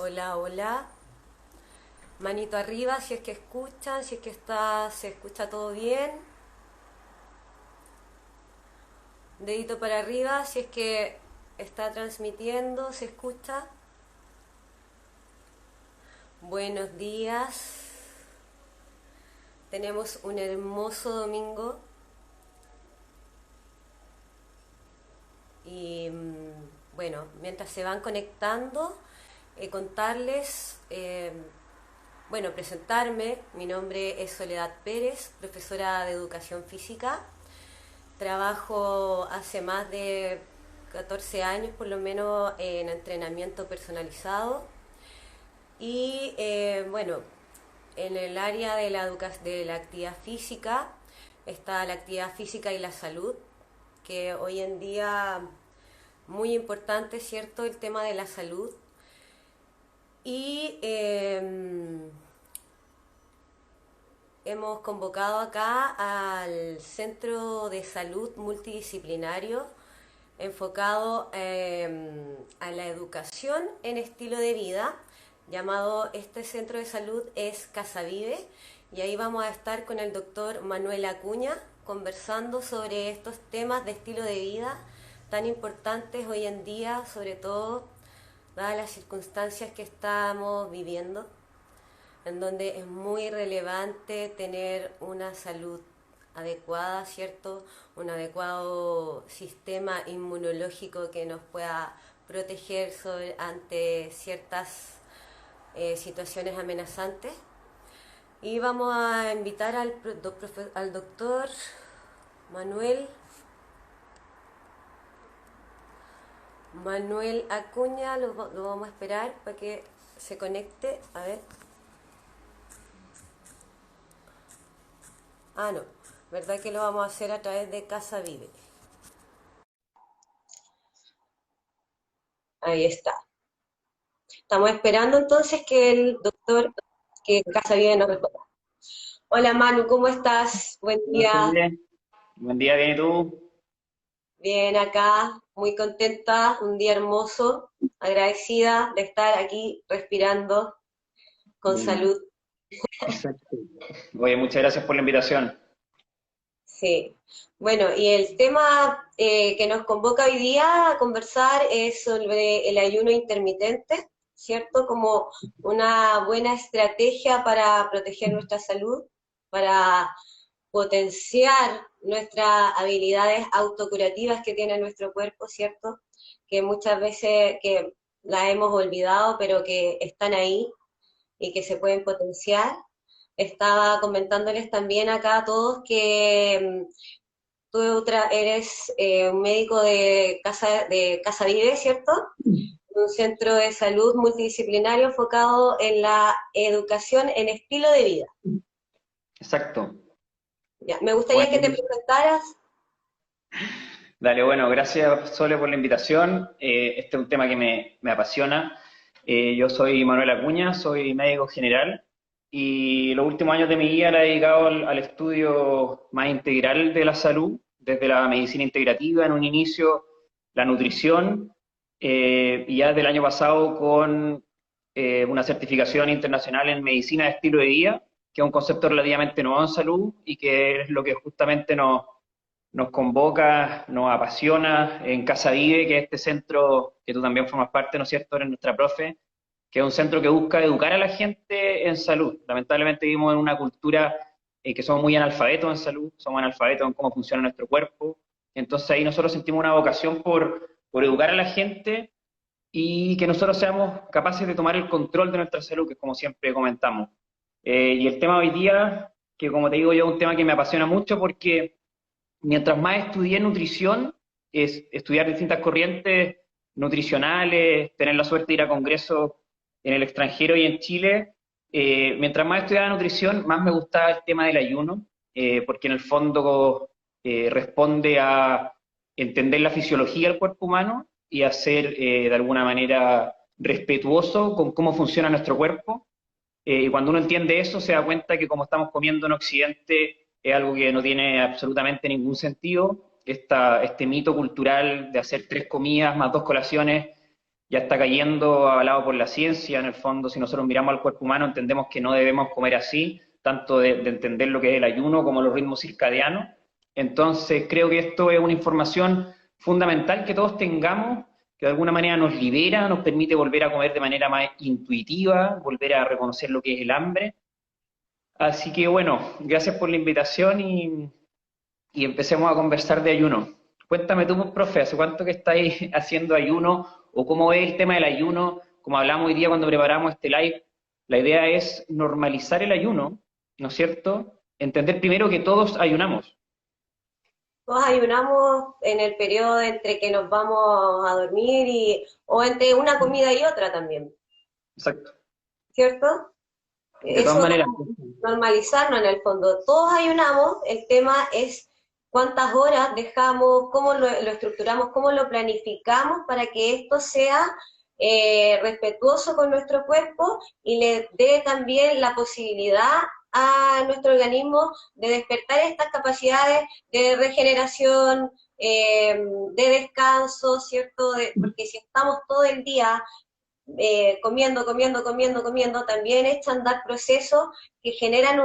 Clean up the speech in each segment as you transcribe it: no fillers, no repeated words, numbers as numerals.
Hola, hola. Manito arriba si es que escuchan, si es que se escucha todo bien. Dedito para arriba si es que está transmitiendo, se escucha. Buenos días. Tenemos un hermoso domingo y bueno, mientras se van conectando, contarles, bueno, presentarme. Mi nombre es Soledad Pérez, profesora de educación física. Trabajo hace más de 14 años por lo menos en entrenamiento personalizado y bueno, en el área de de la actividad física está la actividad física y la salud, que hoy en día muy importante, ¿cierto? El tema de la salud. Y hemos convocado acá al Centro de Salud Multidisciplinario enfocado a la educación en estilo de vida, llamado este centro de salud es Casa Vive, y ahí vamos a estar con el doctor Manuel Acuña conversando sobre estos temas de estilo de vida tan importantes hoy en día, sobre todo dadas las circunstancias que estamos viviendo, en donde es muy relevante tener una salud adecuada, ¿cierto? Un adecuado sistema inmunológico que nos pueda proteger ante ciertas situaciones amenazantes. Y vamos a invitar al doctor Manuel, Manuel Acuña, lo vamos a esperar para que se conecte. A ver. Ah, no. ¿Verdad que lo vamos a hacer a través de Casa Vive? Ahí está. Estamos esperando entonces que el doctor, que Casa Vive nos responda. Hola Manu, ¿cómo estás? Buen Hola, día. Felipe. Buen día, bien, ¿y tú? Bien acá, muy contenta, un día hermoso, agradecida de estar aquí respirando con Mm, salud. exacto. Oye, muchas gracias por la invitación. Sí. Bueno, y el tema que nos convoca hoy día a conversar es sobre el ayuno intermitente, ¿cierto? Como una buena estrategia para proteger nuestra salud, para potenciar nuestras habilidades autocurativas que tiene nuestro cuerpo, ¿cierto? Que muchas veces que las hemos olvidado, pero que están ahí y que se pueden potenciar. Estaba comentándoles también acá a todos que tú eres un médico de Casa Vive, ¿cierto? Un centro de salud multidisciplinario enfocado en la educación en estilo de vida. Exacto. Ya, me gustaría que te Bueno, presentaras. dale, bueno, gracias, Sole, por la invitación. Este es un tema que me apasiona. Yo soy Manuel Acuña, soy médico general y los últimos años de mi vida la he dedicado al estudio más integral de la salud, desde la medicina integrativa en un inicio, la nutrición, y ya desde el año pasado con una certificación internacional en medicina de estilo de vida, que es un concepto relativamente nuevo en salud y que es lo que justamente nos convoca, nos apasiona en Casa Vive, que es este centro que tú también formas parte, ¿no es cierto?, eres nuestra profe, que es un centro que busca educar a la gente en salud. Lamentablemente vivimos en una cultura que somos muy analfabetos en salud, somos analfabetos en cómo funciona nuestro cuerpo, entonces ahí nosotros sentimos una vocación por educar a la gente y que nosotros seamos capaces de tomar el control de nuestra salud, que es como siempre comentamos. Y el tema hoy día, que como te digo yo, es un tema que me apasiona mucho porque mientras más estudié nutrición, es estudiar distintas corrientes nutricionales, tener la suerte de ir a congresos en el extranjero y en Chile, mientras más estudiaba nutrición, más me gustaba el tema del ayuno, porque en el fondo responde a entender la fisiología del cuerpo humano y a ser de alguna manera respetuoso con cómo funciona nuestro cuerpo, y cuando uno entiende eso, se da cuenta que como estamos comiendo en Occidente es algo que no tiene absolutamente ningún sentido. Este mito cultural de hacer tres comidas más dos colaciones ya está cayendo avalado por la ciencia. En el fondo, si nosotros miramos al cuerpo humano, entendemos que no debemos comer así, tanto de entender lo que es el ayuno como los ritmos circadianos. Entonces, creo que esto es una información fundamental que todos tengamos, que de alguna manera nos libera, nos permite volver a comer de manera más intuitiva, volver a reconocer lo que es el hambre. Así que bueno, gracias por la invitación y empecemos a conversar de ayuno. Cuéntame tú, pues, profe, ¿hace cuánto que estáis haciendo ayuno o cómo es el tema del ayuno? Como hablamos hoy día cuando preparamos este live, la idea es normalizar el ayuno, ¿no es cierto? Entender primero que todos ayunamos. Todos ayunamos en el periodo entre que nos vamos a dormir o entre una comida y otra también, Exacto. ¿cierto? De todas Eso, maneras, normalizarlo en el fondo. Todos ayunamos, el tema es cuántas horas dejamos, cómo lo estructuramos, cómo lo planificamos para que esto sea respetuoso con nuestro cuerpo y le dé también la posibilidad a nuestro organismo de despertar estas capacidades de regeneración, de descanso, ¿cierto? Porque si estamos todo el día comiendo, también echan a andar procesos que generan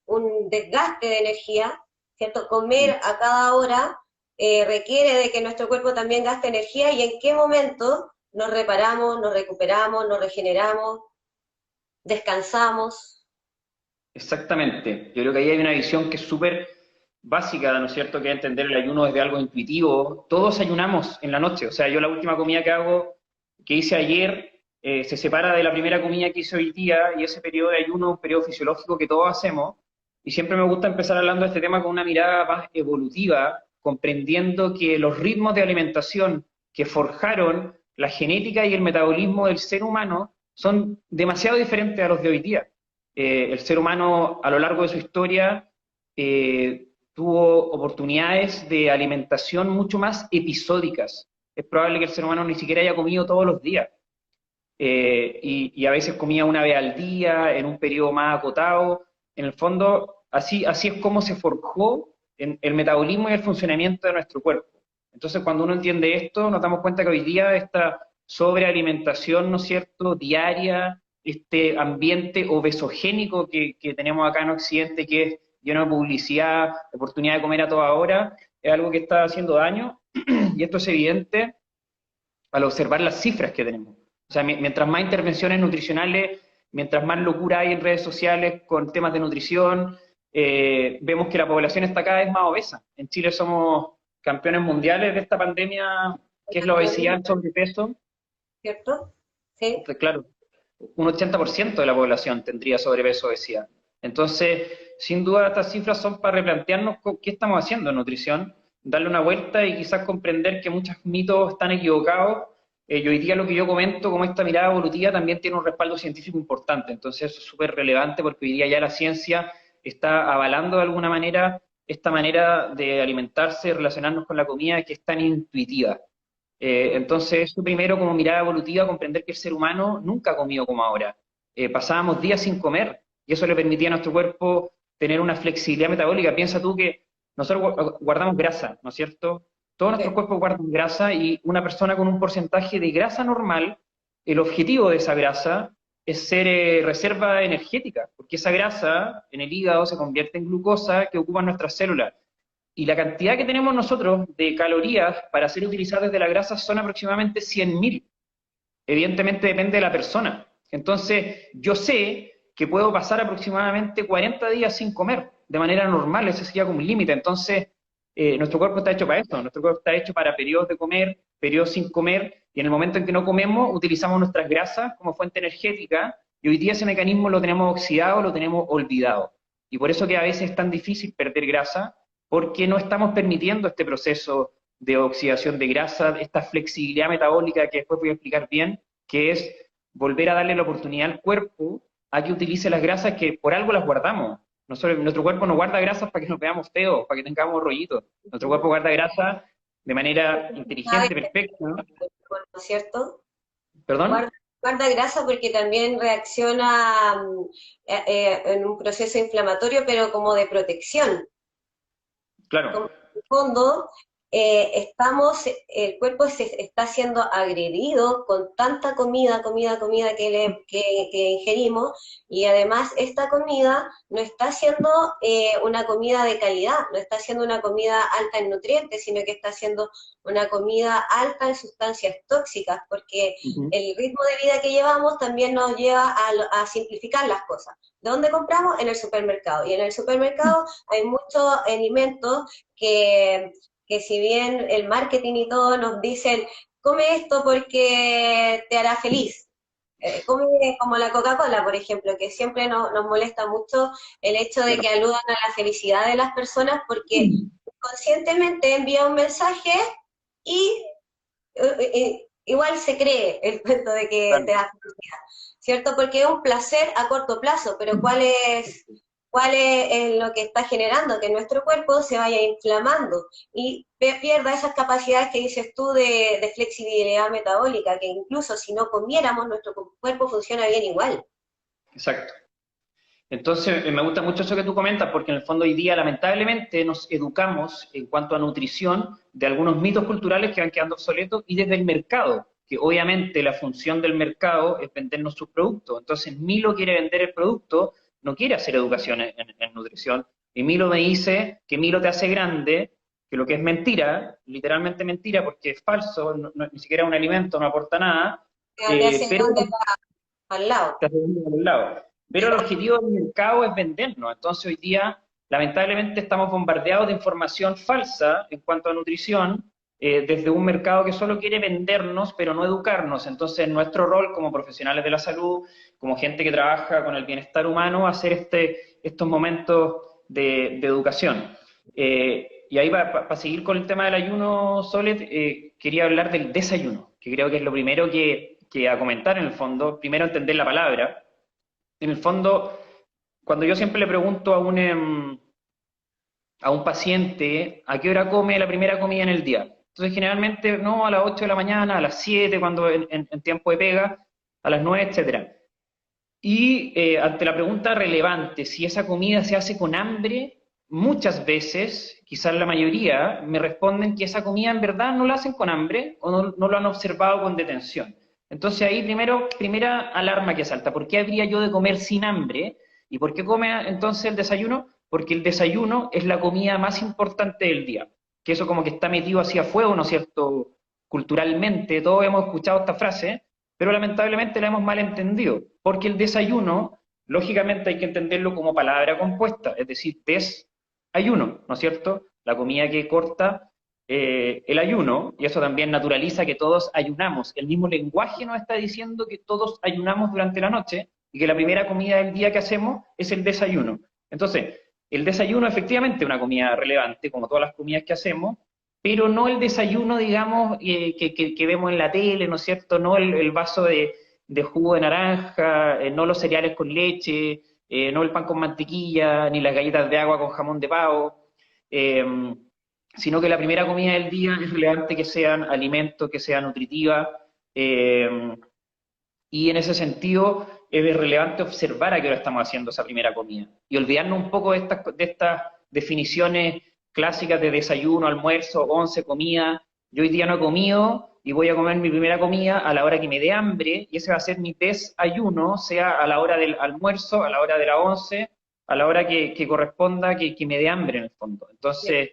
un desgaste de energía, ¿cierto? Comer a cada hora requiere de que nuestro cuerpo también gaste energía y en qué momento nos reparamos, nos recuperamos, nos regeneramos, descansamos. exactamente. Yo creo que ahí hay una visión que es súper básica, ¿no es cierto? Que es entender el ayuno desde algo intuitivo. Todos ayunamos en la noche. O sea, yo la última comida que hago, que hice ayer, se separa de la primera comida que hice hoy día y ese periodo de ayuno es un periodo fisiológico que todos hacemos. Y siempre me gusta empezar hablando de este tema con una mirada más evolutiva, comprendiendo que los ritmos de alimentación que forjaron la genética y el metabolismo del ser humano son demasiado diferentes a los de hoy día. El ser humano a lo largo de su historia tuvo oportunidades de alimentación mucho más episódicas. Es probable que el ser humano ni siquiera haya comido todos los días. Y a veces comía una vez al día, en un periodo más acotado. En el fondo, así es como se forjó el metabolismo y el funcionamiento de nuestro cuerpo. Entonces, cuando uno entiende esto, nos damos cuenta que hoy día esta sobrealimentación, ¿no es cierto?, diaria, este ambiente obesogénico que tenemos acá en Occidente, que es lleno de publicidad, oportunidad de comer a toda hora, es algo que está haciendo daño, y esto es evidente al observar las cifras que tenemos. O sea, mientras más intervenciones nutricionales, mientras más locura hay en redes sociales con temas de nutrición, vemos que la población está cada vez más obesa. En Chile somos campeones mundiales de esta pandemia, que es la obesidad, el sobrepeso. ¿Cierto? Sí. Entonces, claro, un 80% de la población tendría sobrepeso o obesidad. Entonces, sin duda, estas cifras son para replantearnos qué estamos haciendo en nutrición, darle una vuelta y quizás comprender que muchos mitos están equivocados. Y hoy día lo que yo comento como esta mirada evolutiva también tiene un respaldo científico importante. Entonces, eso es súper relevante porque hoy día ya la ciencia está avalando de alguna manera esta manera de alimentarse, relacionarnos con la comida que es tan intuitiva. Entonces, esto primero como mirada evolutiva, comprender que el ser humano nunca ha comido como ahora. Pasábamos días sin comer y eso le permitía a nuestro cuerpo tener una flexibilidad metabólica. Piensa tú que nosotros guardamos grasa, ¿no es cierto? Todos nuestros Sí. cuerpos guardan grasa y una persona con un porcentaje de grasa normal, el objetivo de esa grasa es ser reserva energética, porque esa grasa en el hígado se convierte en glucosa que ocupan nuestras células. Y la cantidad que tenemos nosotros de calorías para ser utilizadas desde la grasa son aproximadamente 100.000. Evidentemente depende de la persona. Entonces, yo sé que puedo pasar aproximadamente 40 días sin comer de manera normal, ese sería como un límite. Entonces, nuestro cuerpo está hecho para esto, nuestro cuerpo está hecho para periodos de comer, periodos sin comer, y en el momento en que no comemos, utilizamos nuestras grasas como fuente energética, y hoy día ese mecanismo lo tenemos oxidado, lo tenemos olvidado. Y por eso que a veces es tan difícil perder grasa, porque no estamos permitiendo este proceso de oxidación de grasa, esta flexibilidad metabólica que después voy a explicar bien, que es volver a darle la oportunidad al cuerpo a que utilice las grasas que por algo las guardamos. Nuestro cuerpo no guarda grasas para que nos veamos feos, para que tengamos rollitos. Nuestro cuerpo guarda grasa de manera inteligente, perfecta, ¿no? ¿No es cierto? ¿Perdón? Guarda, guarda grasa porque también reacciona en un proceso inflamatorio, pero como de protección. Claro, Como en el fondo, el cuerpo se está siendo agredido con tanta comida que ingerimos, y además esta comida no está siendo una comida de calidad, no está siendo una comida alta en nutrientes, sino que está siendo una comida alta en sustancias tóxicas, porque Ujú. el ritmo de vida que llevamos también nos lleva a simplificar las cosas. ¿Dónde compramos? En el supermercado. Y en el supermercado hay muchos alimentos que si bien el marketing y todo nos dicen, come esto porque te hará feliz. Come como la Coca-Cola, por ejemplo, que siempre nos molesta mucho el hecho de Claro. que aludan a la felicidad de las personas porque conscientemente envía un mensaje y igual se cree el cuento de que te Claro. da felicidad, ¿cierto? Porque es un placer a corto plazo, pero ¿cuál es lo que está generando? Que nuestro cuerpo se vaya inflamando y pierda esas capacidades que dices tú de flexibilidad metabólica, que incluso si no comiéramos, nuestro cuerpo funciona bien igual. Exacto. Entonces, me gusta mucho eso que tú comentas, porque en el fondo hoy día lamentablemente nos educamos en cuanto a nutrición de algunos mitos culturales que van quedando obsoletos y desde el mercado, que obviamente la función del mercado es vendernos sus productos. Entonces, Milo quiere vender el producto, no quiere hacer educación en nutrición, y Milo me dice que Milo te hace grande, que lo que es mentira, literalmente mentira, porque es falso, ni siquiera un alimento, no aporta nada, Te hacen pero grande al lado. te aseguro por un lado. Pero el objetivo del mercado es vendernos. Entonces hoy día, lamentablemente, estamos bombardeados de información falsa en cuanto a nutrición, desde un mercado que solo quiere vendernos, pero no educarnos. Entonces nuestro rol como profesionales de la salud, como gente que trabaja con el bienestar humano, hacer estos momentos de educación. Y ahí para seguir con el tema del ayuno, Solet, quería hablar del desayuno, que creo que es lo primero que a comentar en el fondo. Primero entender la palabra. En el fondo, cuando yo siempre le pregunto a un paciente a qué hora come la primera comida en el día. Entonces, generalmente, no, a las 8 de la mañana, a las 7 cuando en tiempo de pega, a las 9, etcétera. Y ante la pregunta relevante, si esa comida se hace con hambre, muchas veces, quizás la mayoría, me responden que esa comida en verdad no la hacen con hambre o no lo han observado con detención. Entonces ahí primera alarma que salta, ¿por qué habría yo de comer sin hambre? ¿Y por qué come entonces el desayuno? Porque el desayuno es la comida más importante del día, que eso como que está metido hacia fuego, ¿no es cierto? Culturalmente, todos hemos escuchado esta frase, pero lamentablemente la hemos mal entendido, porque el desayuno, lógicamente hay que entenderlo como palabra compuesta, es decir, desayuno, ¿no es cierto? La comida que corta el ayuno, y eso también naturaliza que todos ayunamos. El mismo lenguaje nos está diciendo que todos ayunamos durante la noche y que la primera comida del día que hacemos es el desayuno. Entonces, el desayuno efectivamente es una comida relevante, como todas las comidas que hacemos, pero no el desayuno, digamos, que vemos en la tele, ¿no es cierto? No el vaso de jugo de naranja, no los cereales con leche, no el pan con mantequilla, ni las galletas de agua con jamón de pavo, eh, sino que la primera comida del día es relevante que sean alimentos, que sea nutritiva, eh, y en ese sentido es relevante observar a qué hora estamos haciendo esa primera comida y olvidarnos un poco de estas definiciones clásicas de desayuno, almuerzo, once, comida. Yo hoy día no he comido y voy a comer mi primera comida a la hora que me dé hambre y ese va a ser mi desayuno, sea a la hora del almuerzo, a la hora de la once, a la hora que corresponda, que me dé hambre en el fondo. Entonces,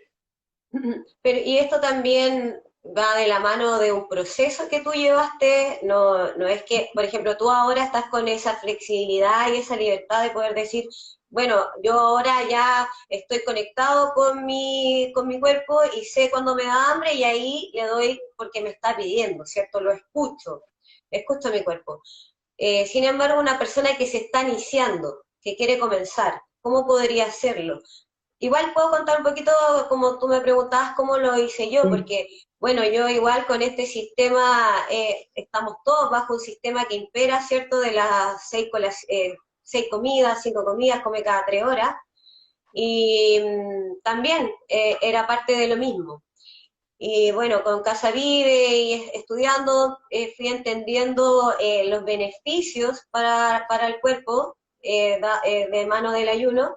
Pero, y esto también va de la mano de un proceso que tú llevaste, no es que, por ejemplo, tú ahora estás con esa flexibilidad y esa libertad de poder decir, bueno, yo ahora ya estoy conectado con mi cuerpo y sé cuándo me da hambre y ahí le doy porque me está pidiendo, ¿cierto? Lo escucho a mi cuerpo. Sin embargo, una persona que se está iniciando, que quiere comenzar, ¿cómo podría hacerlo? Igual puedo contar un poquito, como tú me preguntabas, cómo lo hice yo, porque, bueno, yo igual con este sistema, estamos todos bajo un sistema que impera, ¿cierto? De las 6 comidas, 5 comidas, come cada 3 horas, y también era parte de lo mismo. Y bueno, con Casa Vive y estudiando, fui entendiendo los beneficios para el cuerpo de mano del ayuno,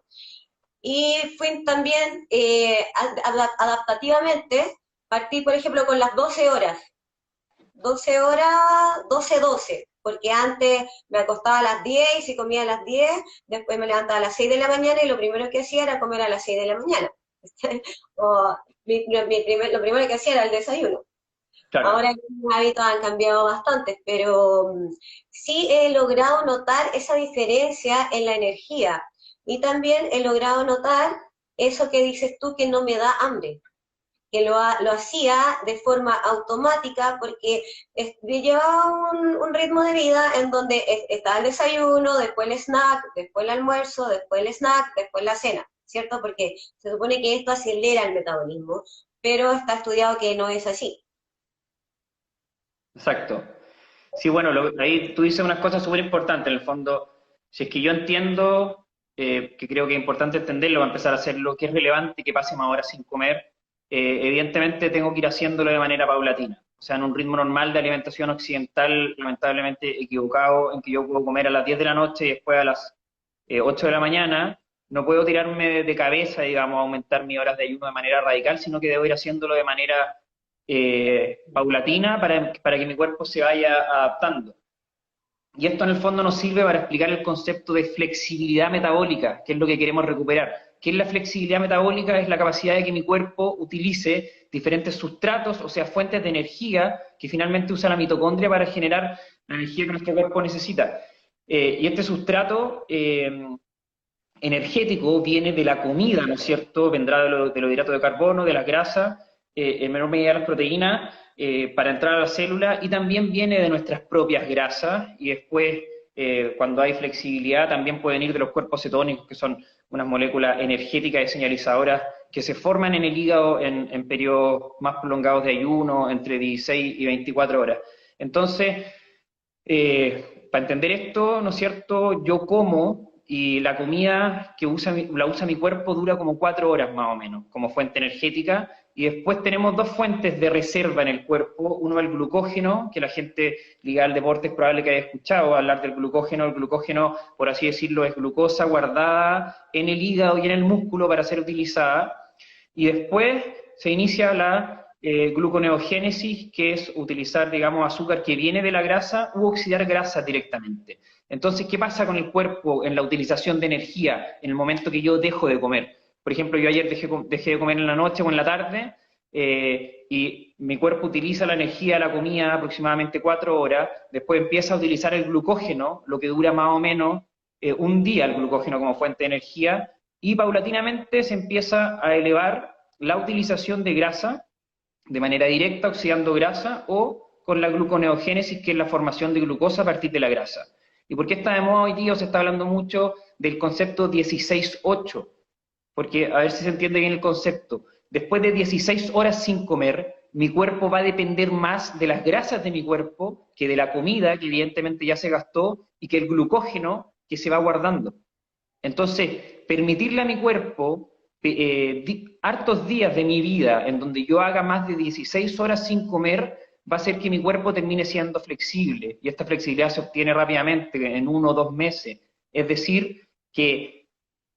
y fui también adaptativamente Partí, por ejemplo, con las 12 horas. 12 horas, 12-12, porque antes me acostaba a las 10 y si comía a las 10, después me levantaba a las 6 de la mañana y lo primero que hacía era comer a las 6 de la mañana. O lo primero que hacía era el desayuno. Claro, Ahora mis hábitos han cambiado bastante, pero sí he logrado notar esa diferencia en la energía y también he logrado notar eso que dices tú que no me da hambre, que lo hacía de forma automática porque llevaba un ritmo de vida en donde estaba el desayuno, después el snack, después el almuerzo, después el snack, después la cena, ¿cierto? Porque se supone que esto acelera el metabolismo, pero está estudiado que no es así. exacto. Sí, bueno, ahí tú dices unas cosas súper importantes. En el fondo, si es que yo entiendo, que creo que es importante entenderlo, va a empezar a hacer lo que es relevante, que pase más horas sin comer, evidentemente tengo que ir haciéndolo de manera paulatina. O sea, en un ritmo normal de alimentación occidental, lamentablemente equivocado, en que yo puedo comer a las 10 de la noche y después a las 8 de la mañana, no puedo tirarme de cabeza, digamos, a aumentar mis horas de ayuno de manera radical, sino que debo ir haciéndolo de manera paulatina para que mi cuerpo se vaya adaptando. Y esto en el fondo nos sirve para explicar el concepto de flexibilidad metabólica, que es lo que queremos recuperar. ¿Qué es la flexibilidad metabólica? Es la capacidad de que mi cuerpo utilice diferentes sustratos, o sea, fuentes de energía, que finalmente usa la mitocondria para generar la energía que nuestro cuerpo necesita. Y este sustrato energético viene de la comida, ¿no es cierto? Vendrá de los hidratos de carbono, de las grasas, en menor medida de las proteínas, para entrar a la célula, y también viene de nuestras propias grasas, y después, cuando hay flexibilidad, también pueden ir de los cuerpos cetónicos, que son unas moléculas energéticas y señalizadoras que se forman en el hígado en periodos más prolongados de ayuno, entre 16 y 24 horas. Entonces, para entender esto, ¿no es cierto? Yo como y la comida que la usa mi cuerpo dura como 4 horas más o menos, como fuente energética, y después tenemos dos fuentes de reserva en el cuerpo. Uno, el glucógeno, que la gente ligada al deporte es probable que haya escuchado hablar del glucógeno. El glucógeno, por así decirlo, es glucosa guardada en el hígado y en el músculo para ser utilizada. Y después se inicia la gluconeogénesis, que es utilizar, digamos, azúcar que viene de la grasa u oxidar grasa directamente. Entonces, ¿qué pasa con el cuerpo en la utilización de energía en el momento que yo dejo de comer? Por ejemplo, yo ayer dejé de comer en la noche o en la tarde, y mi cuerpo utiliza la energía de la comida aproximadamente 4 horas, después empieza a utilizar el glucógeno, lo que dura más o menos un día el glucógeno como fuente de energía, y paulatinamente se empieza a elevar la utilización de grasa de manera directa, oxidando grasa, o con la gluconeogénesis, que es la formación de glucosa a partir de la grasa. ¿Y por qué está de moda hoy día? Se está hablando mucho del concepto 16-8, porque a ver si se entiende bien el concepto. Después de 16 horas sin comer, mi cuerpo va a depender más de las grasas de mi cuerpo que de la comida, que evidentemente ya se gastó, y que el glucógeno que se va guardando. Entonces, permitirle a mi cuerpo hartos días de mi vida en donde yo haga más de 16 horas sin comer, va a hacer que mi cuerpo termine siendo flexible. Y esta flexibilidad se obtiene rápidamente, en 1 o 2 meses. Es decir, que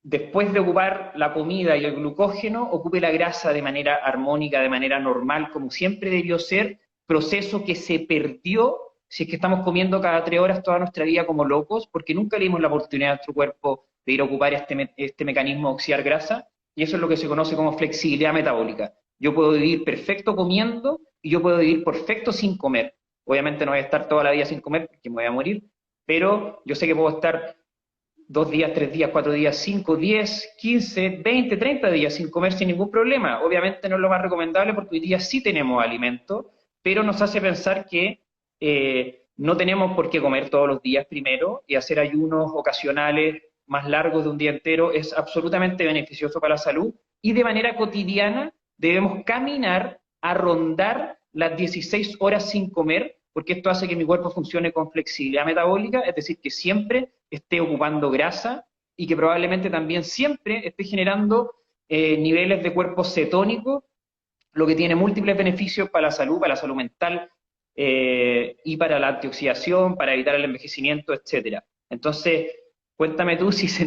después de ocupar la comida y el glucógeno, ocupe la grasa de manera armónica, de manera normal, como siempre debió ser, proceso que se perdió si es que estamos comiendo cada 3 horas toda nuestra vida como locos, porque nunca le dimos la oportunidad a nuestro cuerpo de ir a ocupar este mecanismo de oxidar grasa, y eso es lo que se conoce como flexibilidad metabólica. Yo puedo vivir perfecto comiendo y yo puedo vivir perfecto sin comer. Obviamente no voy a estar toda la vida sin comer porque me voy a morir, pero yo sé que puedo estar 2 días, 3 días, 4 días, 5, 10, 15, 20, 30 días sin comer sin ningún problema. Obviamente no es lo más recomendable porque hoy día sí tenemos alimento, pero nos hace pensar que no tenemos por qué comer todos los días primero, y hacer ayunos ocasionales más largos de un día entero es absolutamente beneficioso para la salud, y de manera cotidiana debemos caminar a rondar las 16 horas sin comer, porque esto hace que mi cuerpo funcione con flexibilidad metabólica, es decir, que siempre esté ocupando grasa y que probablemente también siempre esté generando niveles de cuerpo cetónico, lo que tiene múltiples beneficios para la salud mental, y para la antioxidación, para evitar el envejecimiento, etcétera. Entonces, Cuéntame tú si se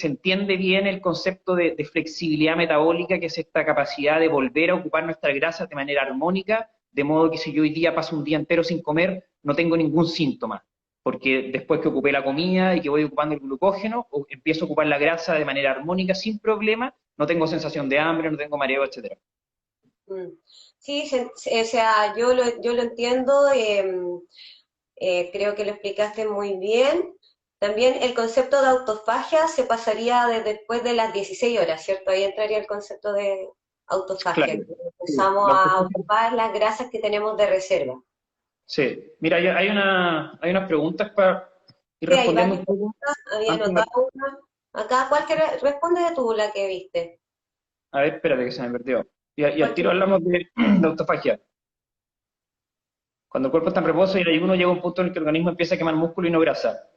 entiende bien el concepto de flexibilidad metabólica, que es esta capacidad de volver a ocupar nuestras grasas de manera armónica, de modo que si yo hoy día paso un día entero sin comer, no tengo ningún síntoma, porque después que ocupé la comida y que voy ocupando el glucógeno, empiezo a ocupar la grasa de manera armónica sin problema, no tengo sensación de hambre, no tengo mareo, etcétera. Mm. Sí, o sea, yo lo entiendo, creo que lo explicaste muy bien. También el concepto de autofagia se pasaría después de las 16 horas, ¿cierto? Ahí entraría el concepto de autofagia, Claro. que Sí, empezamos a ocupar las grasas que tenemos de reserva. sí. Mira, hay unas preguntas para ir Sí, hay respondiendo varias un poco. preguntas, había Antes me- anotado una. Acá, responde tú la que viste. A ver, espérate que se me perdió. Y al tiro Cualquier- hablamos de autofagia. Cuando el cuerpo está en reposo y el ayuno llega a un punto en el que el organismo empieza a quemar músculo y no grasa.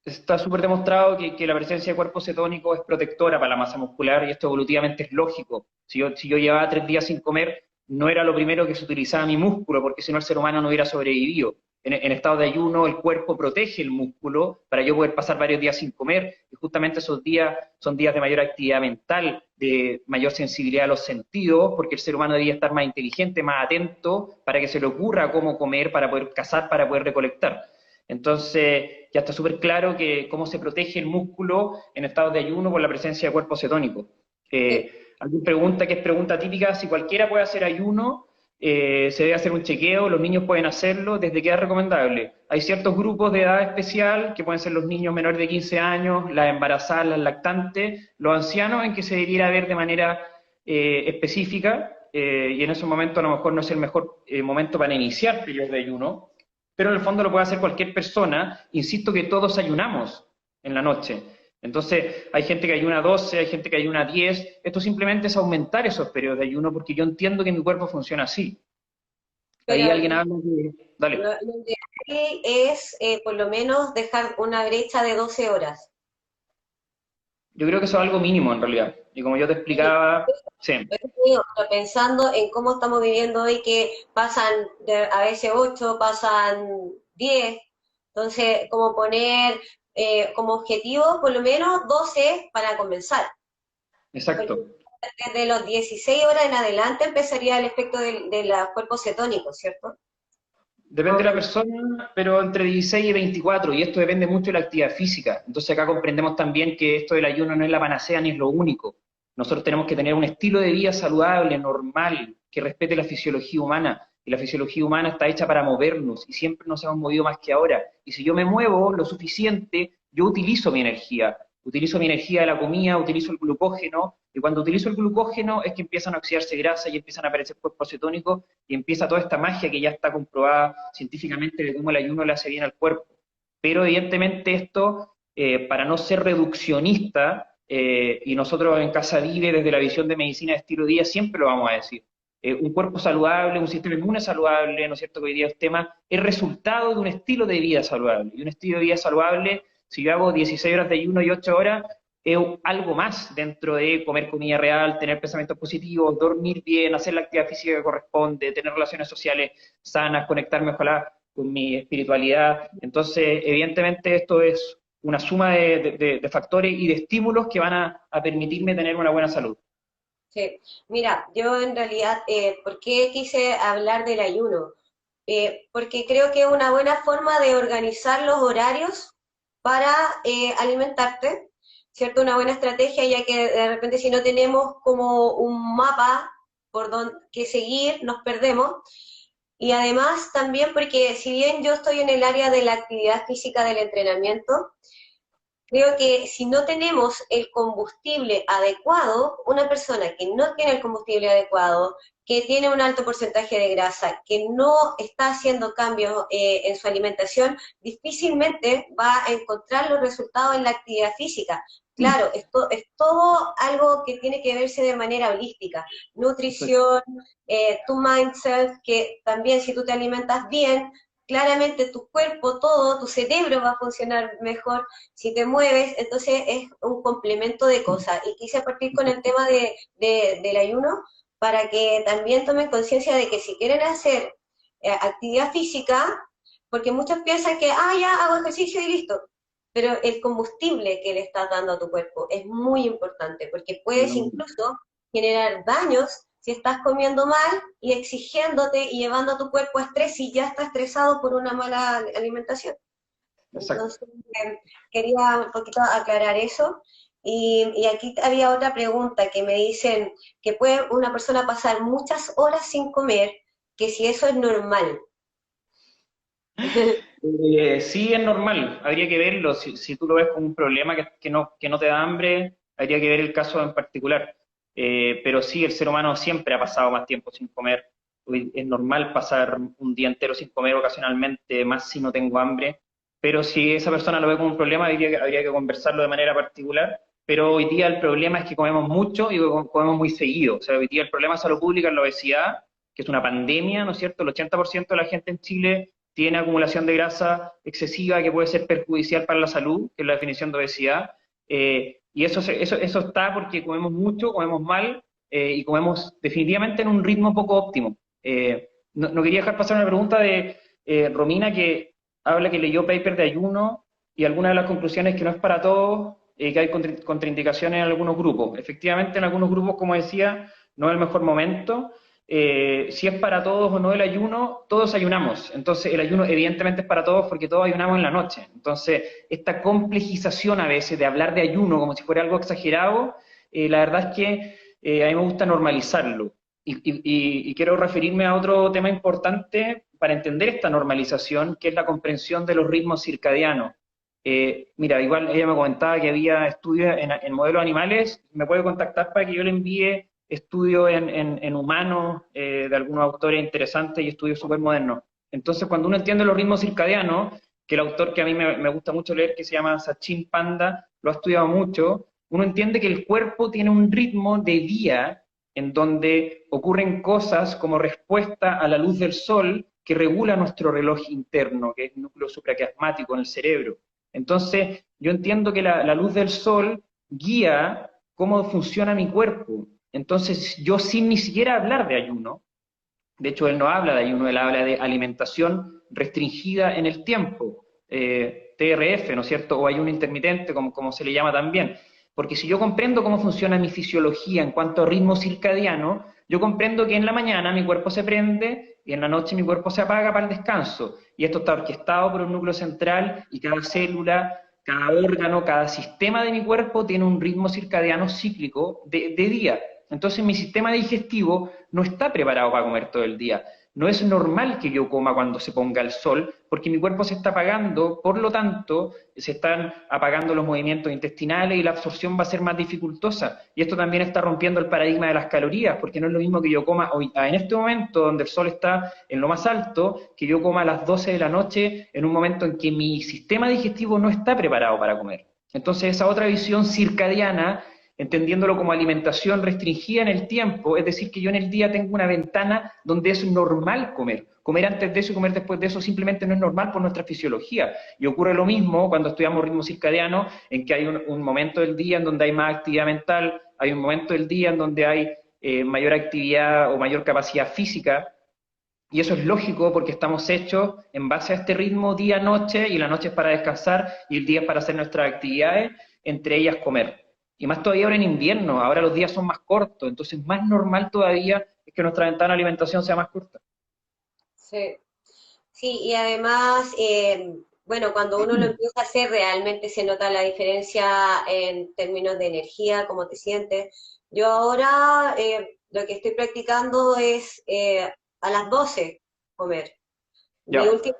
Está súper demostrado que la presencia de cuerpo cetónico es protectora para la masa muscular y esto evolutivamente es lógico. Si yo llevaba 3 días sin comer, no era lo primero que se utilizaba mi músculo, porque si no el ser humano no hubiera sobrevivido. En estado de ayuno el cuerpo protege el músculo para yo poder pasar varios días sin comer y justamente esos días son días de mayor actividad mental, de mayor sensibilidad a los sentidos, porque el ser humano debía estar más inteligente, más atento para que se le ocurra cómo comer, para poder cazar, para poder recolectar. Entonces, ya está súper claro que cómo se protege el músculo en estados de ayuno por la presencia de cuerpo cetónico. Sí, Alguien pregunta, que es pregunta típica, si cualquiera puede hacer ayuno, se debe hacer un chequeo, los niños pueden hacerlo, ¿desde qué es recomendable? Hay ciertos grupos de edad especial, que pueden ser los niños menores de 15 años, las embarazadas, las lactantes, los ancianos, en que se debiera ver de manera específica, y en ese momento a lo mejor no es el mejor momento para iniciar periodos de ayuno, pero en el fondo lo puede hacer cualquier persona. Insisto que todos ayunamos en la noche. Entonces, hay gente que ayuna 12, hay gente que ayuna 10. Esto simplemente es aumentar esos periodos de ayuno porque yo entiendo que mi cuerpo funciona así. Ahí pero alguien habla de... Dale. lo ideal es por lo menos dejar una brecha de 12 horas. Yo creo que eso es algo mínimo en realidad. Y como yo te Sí, explicaba, sí, sí, pero pensando en cómo estamos viviendo hoy, que pasan a veces 8, pasan 10, entonces como poner como objetivo por lo menos 12 para comenzar, porque exacto. desde los 16 horas en adelante empezaría el efecto de los cuerpos cetónicos, ¿cierto? Más Depende o de la menos. persona, pero entre 16 y 24, y esto depende mucho de la actividad física. Entonces acá comprendemos también que esto del ayuno no es la panacea ni es lo único. Nosotros tenemos que tener un estilo de vida saludable, normal, que respete la fisiología humana. Y la fisiología humana está hecha para movernos, y siempre nos hemos movido más que ahora. Y si yo me muevo lo suficiente, yo utilizo mi energía. Utilizo mi energía de la comida, utilizo el glucógeno, y cuando utilizo el glucógeno es que empiezan a oxidarse grasas y empiezan a aparecer cuerpos cetónicos y empieza toda esta magia que ya está comprobada científicamente de cómo el ayuno le hace bien al cuerpo. Pero evidentemente esto, para no ser reduccionista, y nosotros en Casa Vive, desde la visión de medicina de estilo de vida, siempre lo vamos a decir. Un cuerpo saludable, un sistema inmune saludable, ¿no es cierto? Que hoy día es tema, es resultado de un estilo de vida saludable. Y un estilo de vida saludable, si yo hago 16 horas de ayuno y 8 horas, es algo más dentro de comer comida real, tener pensamientos positivos, dormir bien, hacer la actividad física que corresponde, tener relaciones sociales sanas, conectarme ojalá con mi espiritualidad. Entonces, evidentemente esto es una suma de factores y de estímulos que van a permitirme tener una buena salud. Sí, mira, yo en realidad, ¿por qué quise hablar del ayuno? Porque creo que es una buena forma de organizar los horarios para alimentarte, ¿cierto? Una buena estrategia, ya que de repente si no tenemos como un mapa por donde que seguir, nos perdemos. Y además también porque si bien yo estoy en el área de la actividad física del entrenamiento, creo que si no tenemos el combustible adecuado, una persona que no tiene el combustible adecuado, que tiene un alto porcentaje de grasa, que no está haciendo cambios en su alimentación, difícilmente va a encontrar los resultados en la actividad física. Claro, esto es todo algo que tiene que verse de manera holística. Nutrición, tu mindset, que también si tú te alimentas bien, claramente tu cuerpo, todo, tu cerebro va a funcionar mejor si te mueves, entonces es un complemento de cosas. Y quise partir con el tema del ayuno para que también tomen conciencia de que si quieren hacer actividad física, porque muchos piensan que, ah, ya hago ejercicio y listo. pero el combustible que le estás dando a tu cuerpo es muy importante, porque puedes incluso generar daños si estás comiendo mal y exigiéndote y llevando a tu cuerpo a estrés y ya está estresado por una mala alimentación. Exacto. Entonces, quería un poquito aclarar eso. Y aquí había otra pregunta que me dicen que puede una persona pasar muchas horas sin comer, que si eso es normal. Sí, es normal, habría que verlo. Si tú lo ves como un problema que no te da hambre, habría que ver el caso en particular. Pero sí, el ser humano siempre ha pasado más tiempo sin comer. Es normal pasar un día entero sin comer ocasionalmente, más si no tengo hambre. Pero si esa persona lo ve como un problema, habría que conversarlo de manera particular. Pero hoy día el problema es que comemos mucho y comemos muy seguido. O sea, hoy día el problema de salud pública es la obesidad, que es una pandemia, ¿no es cierto? El 80% de la gente en Chile tiene acumulación de grasa excesiva que puede ser perjudicial para la salud, que es la definición de obesidad. Y eso está porque comemos mucho, comemos mal y comemos definitivamente en un ritmo poco óptimo. No quería dejar pasar una pregunta de Romina que habla que leyó paper de ayuno y alguna de las conclusiones que no es para todos, que hay contraindicaciones en algunos grupos. Efectivamente, en algunos grupos, como decía, no es el mejor momento. Si es para todos o no el ayuno, todos ayunamos. Entonces, el ayuno evidentemente es para todos porque todos ayunamos en la noche. Entonces, esta complejización a veces de hablar de ayuno como si fuera algo exagerado, la verdad es que a mí me gusta normalizarlo. Y quiero referirme a otro tema importante para entender esta normalización, que es la comprensión de los ritmos circadianos. Mira, igual ella me comentaba que había estudios en modelos animales, me puede contactar para que yo le envíe estudios en humanos de algunos autores interesantes y estudios súper modernos. Entonces, cuando uno entiende los ritmos circadianos, que el autor que a mí me gusta mucho leer, que se llama Sachin Panda, lo ha estudiado mucho, uno entiende que el cuerpo tiene un ritmo de día en donde ocurren cosas como respuesta a la luz del sol que regula nuestro reloj interno, que es el núcleo supraquiasmático en el cerebro. Entonces, yo entiendo que la luz del sol guía cómo funciona mi cuerpo. Entonces, yo sin ni siquiera hablar de ayuno, de hecho, él no habla de ayuno, él habla de alimentación restringida en el tiempo, TRF, ¿no es cierto? O ayuno intermitente, como se le llama también. Porque si yo comprendo cómo funciona mi fisiología en cuanto a ritmo circadiano, yo comprendo que en la mañana mi cuerpo se prende y en la noche mi cuerpo se apaga para el descanso. Y esto está orquestado por un núcleo central y cada célula, cada órgano, cada sistema de mi cuerpo tiene un ritmo circadiano cíclico de día. Entonces mi sistema digestivo no está preparado para comer todo el día. No es normal que yo coma cuando se ponga el sol, porque mi cuerpo se está apagando, por lo tanto, se están apagando los movimientos intestinales y la absorción va a ser más dificultosa. Y esto también está rompiendo el paradigma de las calorías, porque no es lo mismo que yo coma hoy, en este momento, donde el sol está en lo más alto, que yo coma a las 12 de la noche, en un momento en que mi sistema digestivo no está preparado para comer. Entonces, esa otra visión circadiana entendiéndolo como alimentación restringida en el tiempo, es decir, que yo en el día tengo una ventana donde es normal comer. Comer antes de eso y comer después de eso simplemente no es normal por nuestra fisiología. Y ocurre lo mismo cuando estudiamos ritmo circadiano, en que hay un momento del día en donde hay más actividad mental, hay un momento del día en donde hay mayor actividad o mayor capacidad física, y eso es lógico porque estamos hechos en base a este ritmo día-noche, y la noche es para descansar y el día es para hacer nuestras actividades, entre ellas comer. Y más todavía ahora en invierno, ahora los días son más cortos, entonces más normal todavía es que nuestra ventana de alimentación sea más corta. Sí, sí, y además, bueno, cuando uno lo empieza a hacer, realmente se nota la diferencia en términos de energía, cómo te sientes. Yo ahora lo que estoy practicando es a las 12 comer. Mi Ya, último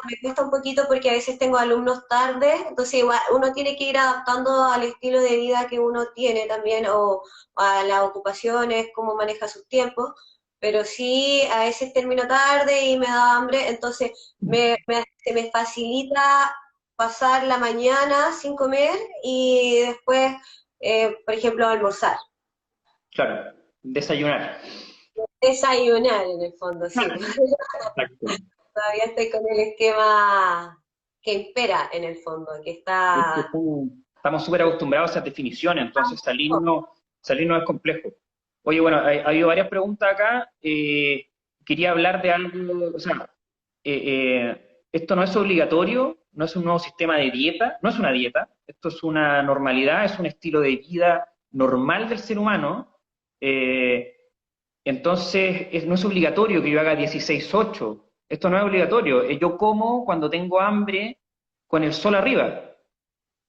me cuesta un poquito porque a veces tengo alumnos tarde, entonces igual uno tiene que ir adaptando al estilo de vida que uno tiene también o a las ocupaciones, cómo maneja sus tiempos, pero sí a veces termino tarde y me da hambre, entonces se me facilita pasar la mañana sin comer y después, por ejemplo, almorzar. claro, desayunar. Desayunar en el fondo, sí. Exacto. Todavía estoy con el esquema que impera en el fondo, que Es que está... estamos súper acostumbrados a esas definiciones, entonces salirnos es complejo. Oye, bueno, ha habido varias preguntas acá. Quería hablar de algo, o sea, esto no es obligatorio, no es un nuevo sistema de dieta, no es una dieta, esto es una normalidad, es un estilo de vida normal del ser humano. eh, entonces, no es obligatorio que yo haga 16/8. Esto no es obligatorio. Yo como cuando tengo hambre con el sol arriba,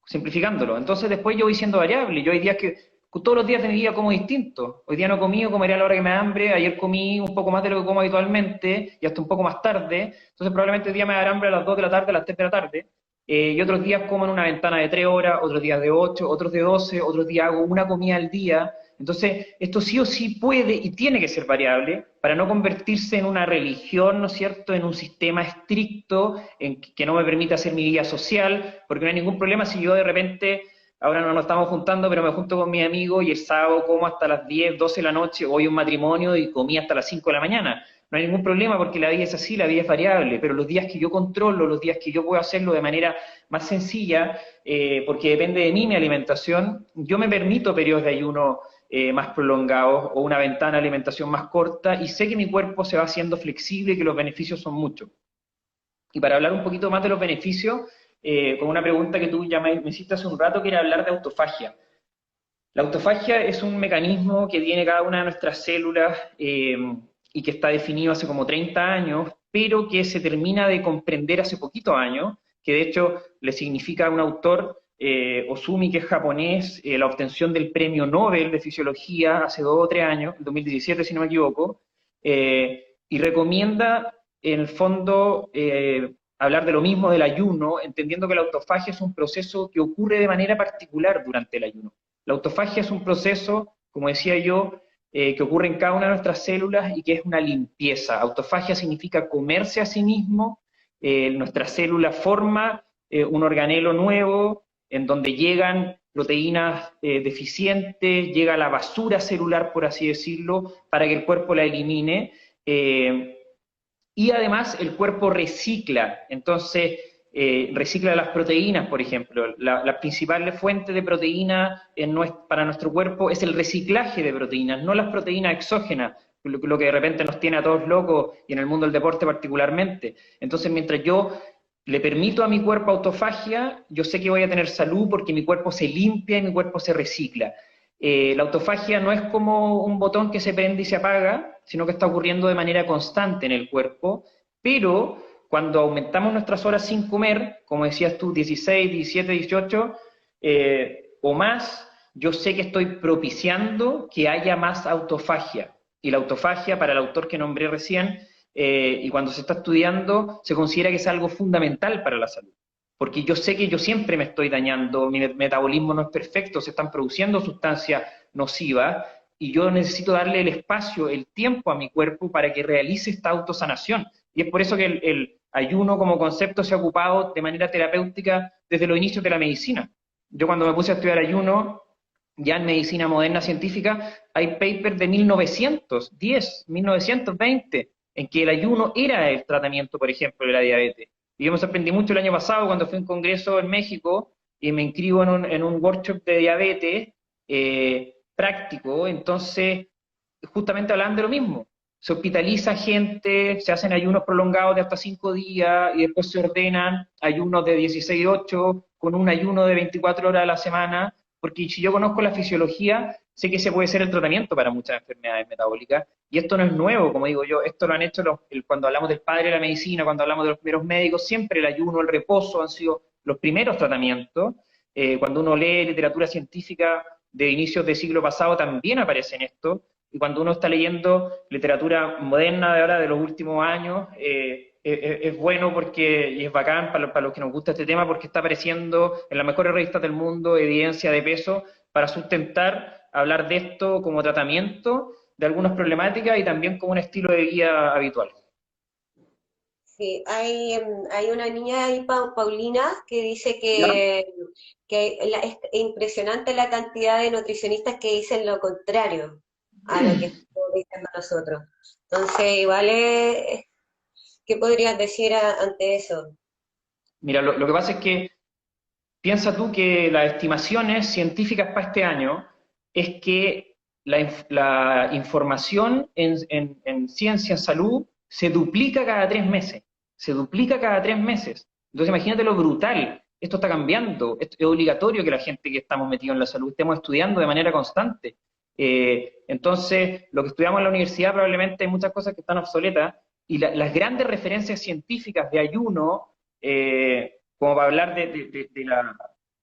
simplificándolo. Entonces, después yo voy siendo variable. Yo hay días que, todos los días de mi vida como distinto. Hoy día no comí, comeré a la hora que me da hambre. Ayer comí un poco más de lo que como habitualmente y hasta un poco más tarde. Entonces, probablemente hoy día me da hambre a las 2 de la tarde, a las 3 de la tarde. Y otros días como en una ventana de 3 horas, otros días de 8, otros de 12, otros días hago una comida al día. Entonces, esto sí o sí puede y tiene que ser variable para no convertirse en una religión, ¿no es cierto?, en un sistema estricto en que no me permite hacer mi vida social, porque no hay ningún problema si yo de repente, ahora no nos estamos juntando, pero me junto con mis amigos y el sábado como hasta las 10, 12 de la noche, voy a un matrimonio y comí hasta las 5 de la mañana. No hay ningún problema porque la vida es así, la vida es variable, pero los días que yo controlo, los días que yo puedo hacerlo de manera más sencilla, porque depende de mí mi alimentación, yo me permito periodos de ayuno más prolongados o una ventana de alimentación más corta y sé que mi cuerpo se va haciendo flexible y que los beneficios son muchos. Y para hablar un poquito más de los beneficios, con una pregunta que tú ya me hiciste hace un rato, que era hablar de autofagia. La autofagia es un mecanismo que tiene cada una de nuestras células y que está definido hace como 30 años, pero que se termina de comprender hace poquitos años, que de hecho le significa a un autor, Osumi, que es japonés, la obtención del premio Nobel de Fisiología hace 2 o 3 años, en 2017 si no me equivoco, y recomienda en el fondo hablar de lo mismo del ayuno, entendiendo que la autofagia es un proceso que ocurre de manera particular durante el ayuno. La autofagia es un proceso, como decía yo, que ocurre en cada una de nuestras células y que es una limpieza. Autofagia significa comerse a sí mismo, nuestra célula forma un organelo nuevo en donde llegan proteínas deficientes, llega la basura celular, por así decirlo, para que el cuerpo la elimine. Y además el cuerpo recicla, entonces recicla las proteínas, por ejemplo. La principal fuente de proteína para nuestro cuerpo es el reciclaje de proteínas, no las proteínas exógenas, lo que de repente nos tiene a todos locos y en el mundo del deporte particularmente. Entonces, mientras yo le permito a mi cuerpo autofagia, yo sé que voy a tener salud porque mi cuerpo se limpia y mi cuerpo se recicla. La autofagia no es como un botón que se prende y se apaga, sino que está ocurriendo de manera constante en el cuerpo, pero cuando aumentamos nuestras horas sin comer, como decías tú, 16, 17, 18 o más, yo sé que estoy propiciando que haya más autofagia. Y la autofagia, para el autor que nombré recién, y cuando se está estudiando, se considera que es algo fundamental para la salud. Porque yo sé que yo siempre me estoy dañando, mi metabolismo no es perfecto, se están produciendo sustancias nocivas, y yo necesito darle el espacio, el tiempo a mi cuerpo para que realice esta autosanación. Y es por eso que el ayuno como concepto se ha ocupado de manera terapéutica desde los inicios de la medicina. Yo cuando me puse a estudiar ayuno, ya en medicina moderna científica, hay papers de 1910, 1920, en que el ayuno era el tratamiento, por ejemplo, de la diabetes. Y yo me sorprendí mucho el año pasado cuando fui a un congreso en México y me inscribo en un workshop de diabetes práctico, entonces justamente hablan de lo mismo. Se hospitaliza gente, se hacen ayunos prolongados de hasta 5 días y después se ordenan ayunos de 16/8 con un ayuno de 24 horas a la semana, porque si yo conozco la fisiología, sé que ese puede ser el tratamiento para muchas enfermedades metabólicas. Y esto no es nuevo, como digo yo, esto lo han hecho cuando hablamos del padre de la medicina, cuando hablamos de los primeros médicos, siempre el ayuno, el reposo han sido los primeros tratamientos. Cuando uno lee literatura científica de inicios del siglo pasado, también aparece en esto. Y cuando uno está leyendo literatura moderna de ahora, de los últimos años, es bueno porque, y es bacán para los que nos gusta este tema, porque está apareciendo en las mejores revistas del mundo evidencia de peso para sustentar hablar de esto como tratamiento de algunas problemáticas y también como un estilo de vida habitual. Sí, hay una niña ahí, Paulina, que dice ¿Ya? que es impresionante la cantidad de nutricionistas que dicen lo contrario a lo que estamos diciendo nosotros. Entonces, igual ¿qué podrías decir ante eso? Mira, lo que pasa es que piensa tú que las estimaciones científicas para este año es que la información en ciencia, en salud, se duplica cada 3 meses. se duplica cada 3 meses. Entonces imagínate lo brutal. Esto está cambiando, es obligatorio que la gente que estamos metidos en la salud estemos estudiando de manera constante. Entonces, lo que estudiamos en la universidad probablemente hay muchas cosas que están obsoletas, y las grandes referencias científicas de ayuno, como para hablar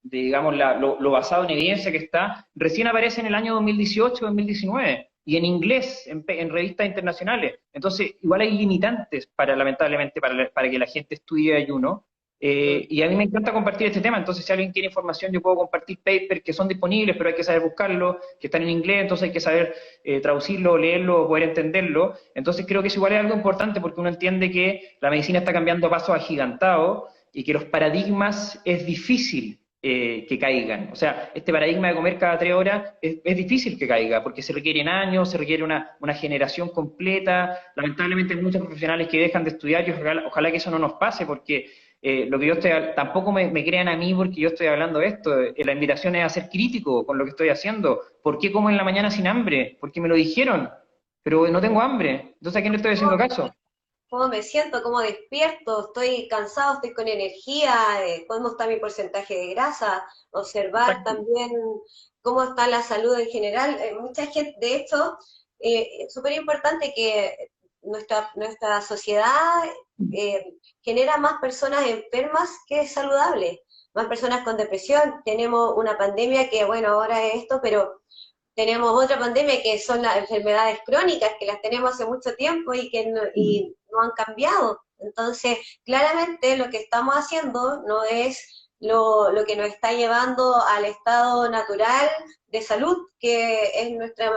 digamos, lo basado en evidencia que está, recién aparece en el año 2018-2019, y en inglés, en revistas internacionales. Entonces, igual hay limitantes, lamentablemente, para que la gente estudie ayuno. Y a mí me encanta compartir este tema. Entonces si alguien quiere información, yo puedo compartir papers que son disponibles, pero hay que saber buscarlos, que están en inglés, entonces hay que saber traducirlo, leerlo, poder entenderlo. Entonces creo que eso igual es algo importante, porque uno entiende que la medicina está cambiando a pasos agigantados y que los paradigmas es difícil que caigan. O sea, este paradigma de comer cada 3 horas es difícil que caiga, porque se requieren años, se requiere una generación completa. Lamentablemente hay muchos profesionales que dejan de estudiar, y ojalá que eso no nos pase, porque lo que yo estoy, tampoco me crean a mí porque yo estoy hablando de esto. La invitación es a ser crítico con lo que estoy haciendo. ¿Por qué como en la mañana sin hambre? Porque me lo dijeron, pero no tengo hambre. Entonces, ¿a quién le estoy haciendo caso? ¿Cómo me siento? ¿Cómo despierto? ¿Estoy cansado? ¿Estoy con energía? ¿Cómo está mi porcentaje de grasa? Observar Exacto. también cómo está la salud en general. Mucha gente, de hecho, es súper importante que nuestra sociedad genera más personas enfermas que saludables, más personas con depresión. Tenemos una pandemia que, bueno, ahora es esto, pero tenemos otra pandemia que son las enfermedades crónicas, que las tenemos hace mucho tiempo y no han cambiado. Entonces, claramente lo que estamos haciendo no es lo que nos está llevando al estado natural de salud, que es nuestra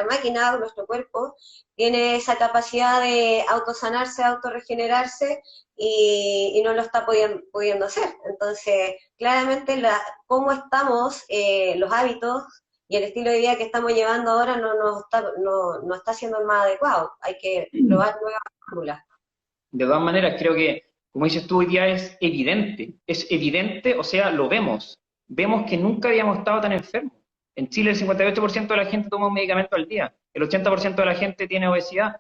máquina, nuestro cuerpo, tiene esa capacidad de autosanarse, autorregenerarse, y no lo está pudiendo hacer. Entonces, claramente cómo estamos, los hábitos y el estilo de vida que estamos llevando ahora no está siendo el más adecuado. Hay que probar nuevas fórmulas. De todas maneras, creo que, como dices tú, hoy día es evidente, o sea, lo vemos. Vemos que nunca habíamos estado tan enfermos. En Chile el 58% de la gente toma un medicamento al día, el 80% de la gente tiene obesidad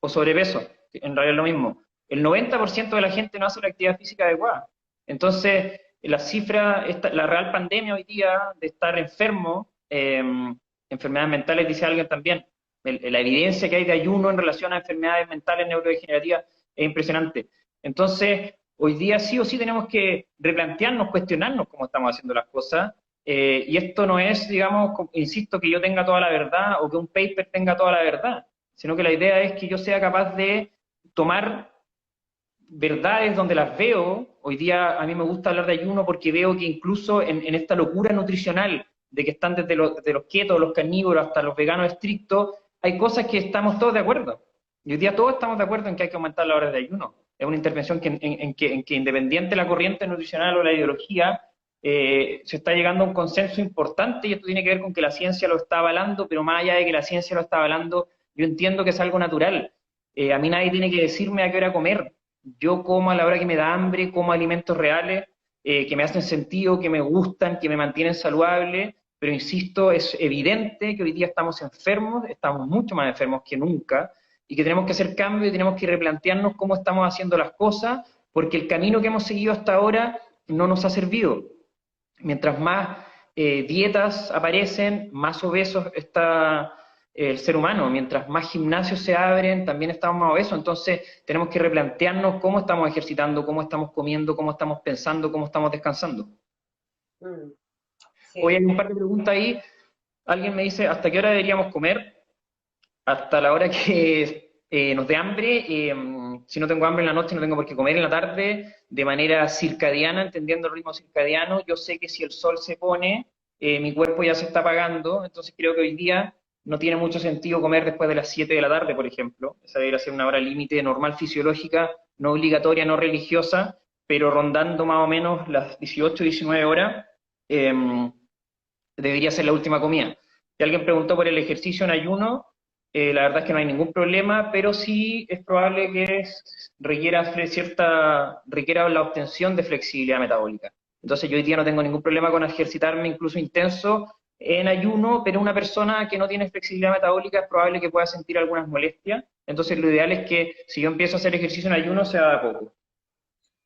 o sobrepeso, que en realidad es lo mismo. El 90% de la gente no hace la actividad física adecuada. Entonces, la cifra, la real pandemia hoy día de estar enfermo, enfermedades mentales, dice alguien también, la evidencia que hay de ayuno en relación a enfermedades mentales neurodegenerativas es impresionante. Entonces, hoy día sí o sí tenemos que replantearnos, cuestionarnos cómo estamos haciendo las cosas, y esto no es, digamos, insisto, que yo tenga toda la verdad o que un paper tenga toda la verdad, sino que la idea es que yo sea capaz de tomar verdades donde las veo. Hoy día a mí me gusta hablar de ayuno porque veo que incluso en esta locura nutricional de que están desde los ketos, los carnívoros, hasta los veganos estrictos, hay cosas que estamos todos de acuerdo. Y hoy día todos estamos de acuerdo en que hay que aumentar las horas de ayuno. Es una intervención en que independiente de la corriente nutricional o la ideología, se está llegando a un consenso importante, y esto tiene que ver con que la ciencia lo está avalando, pero más allá de que la ciencia lo está avalando, yo entiendo que es algo natural. A mí nadie tiene que decirme a qué hora comer. Yo como a la hora que me da hambre, como alimentos reales, que me hacen sentido, que me gustan, que me mantienen saludable, pero insisto, es evidente que hoy día estamos enfermos, estamos mucho más enfermos que nunca, y que tenemos que hacer cambios y tenemos que replantearnos cómo estamos haciendo las cosas, porque el camino que hemos seguido hasta ahora no nos ha servido. Mientras más dietas aparecen, más obesos está el ser humano. Mientras más gimnasios se abren, también estamos más obesos. Entonces tenemos que replantearnos cómo estamos ejercitando, cómo estamos comiendo, cómo estamos pensando, cómo estamos descansando. Mm, Hoy sí. hay un par de preguntas ahí. Alguien me dice, ¿hasta qué hora deberíamos comer? Hasta la hora que nos dé hambre. Si no tengo hambre en la noche, no tengo por qué comer en la tarde, de manera circadiana, entendiendo el ritmo circadiano. Yo sé que si el sol se pone, mi cuerpo ya se está apagando, entonces creo que hoy día no tiene mucho sentido comer después de las 7 de la tarde, por ejemplo. Esa debería ser una hora límite normal, fisiológica, no obligatoria, no religiosa, pero rondando más o menos las 18, 19 horas, eh, debería ser la última comida. Si alguien preguntó por el ejercicio en ayuno, la verdad es que no hay ningún problema, pero sí es probable que requiera la obtención de flexibilidad metabólica. Entonces yo hoy día no tengo ningún problema con ejercitarme incluso intenso en ayuno, pero una persona que no tiene flexibilidad metabólica es probable que pueda sentir algunas molestias. Entonces lo ideal es que si yo empiezo a hacer ejercicio en ayuno, sea de a poco.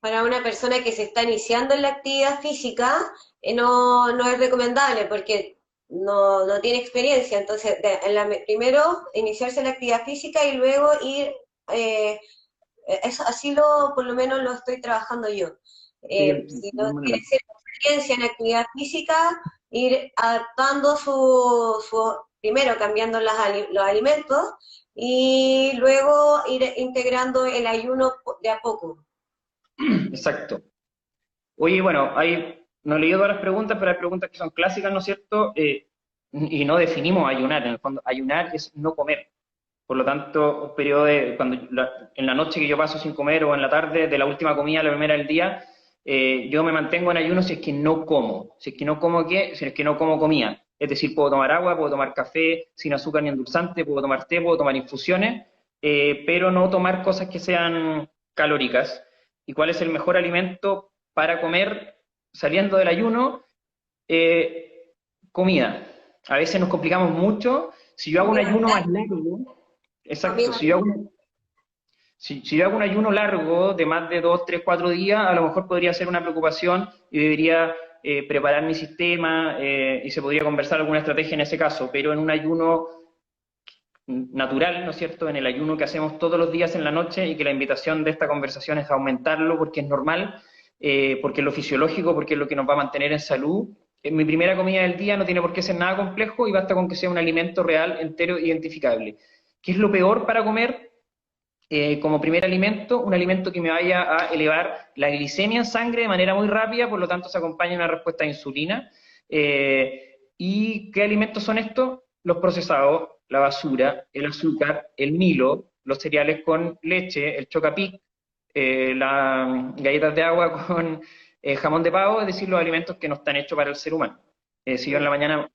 para una persona que se está iniciando en la actividad física, no es recomendable porque no tiene experiencia. Entonces, primero iniciarse en la actividad física y luego ir, eh, así por lo menos lo estoy trabajando yo. Sí, Si no tiene Manuela. experiencia en actividad física, ir adaptando primero cambiando los alimentos y luego ir integrando el ayuno de a poco. Exacto. Oye, bueno, no he leído todas las preguntas, pero hay preguntas que son clásicas, ¿no es cierto? Y no definimos ayunar. En el fondo, ayunar es no comer. Por lo tanto, un periodo en la noche que yo paso sin comer o en la tarde, de la última comida a la primera del día, yo me mantengo en ayuno si es que no como. Si es que no como qué, si es que no como comida. Es decir, puedo tomar agua, puedo tomar café sin azúcar ni endulzante, puedo tomar té, puedo tomar infusiones, pero no tomar cosas que sean calóricas. ¿Y cuál es el mejor alimento para comer saliendo del ayuno? Eh, Comida. A veces nos complicamos mucho. Si yo hago un Comida ayuno más blanca, largo, exacto, comida si yo hago un ayuno largo de más de 2, 3, 4 días, a lo mejor podría ser una preocupación y debería preparar mi sistema y se podría conversar alguna estrategia en ese caso, pero en un ayuno natural, ¿no es cierto?, en el ayuno que hacemos todos los días en la noche y que la invitación de esta conversación es aumentarlo porque es normal, porque es lo fisiológico, porque es lo que nos va a mantener en salud. Mi primera comida del día no tiene por qué ser nada complejo y basta con que sea un alimento real, entero, identificable. ¿Qué es lo peor para comer? Como primer alimento, un alimento que me vaya a elevar la glicemia en sangre de manera muy rápida, por lo tanto se acompaña de una respuesta a insulina. ¿Y qué alimentos son estos? Los procesados, la basura, el azúcar, el Milo, los cereales con leche, el Chocapic, las galletas de agua con jamón de pavo, es decir, los alimentos que no están hechos para el ser humano. Si yo en la mañana,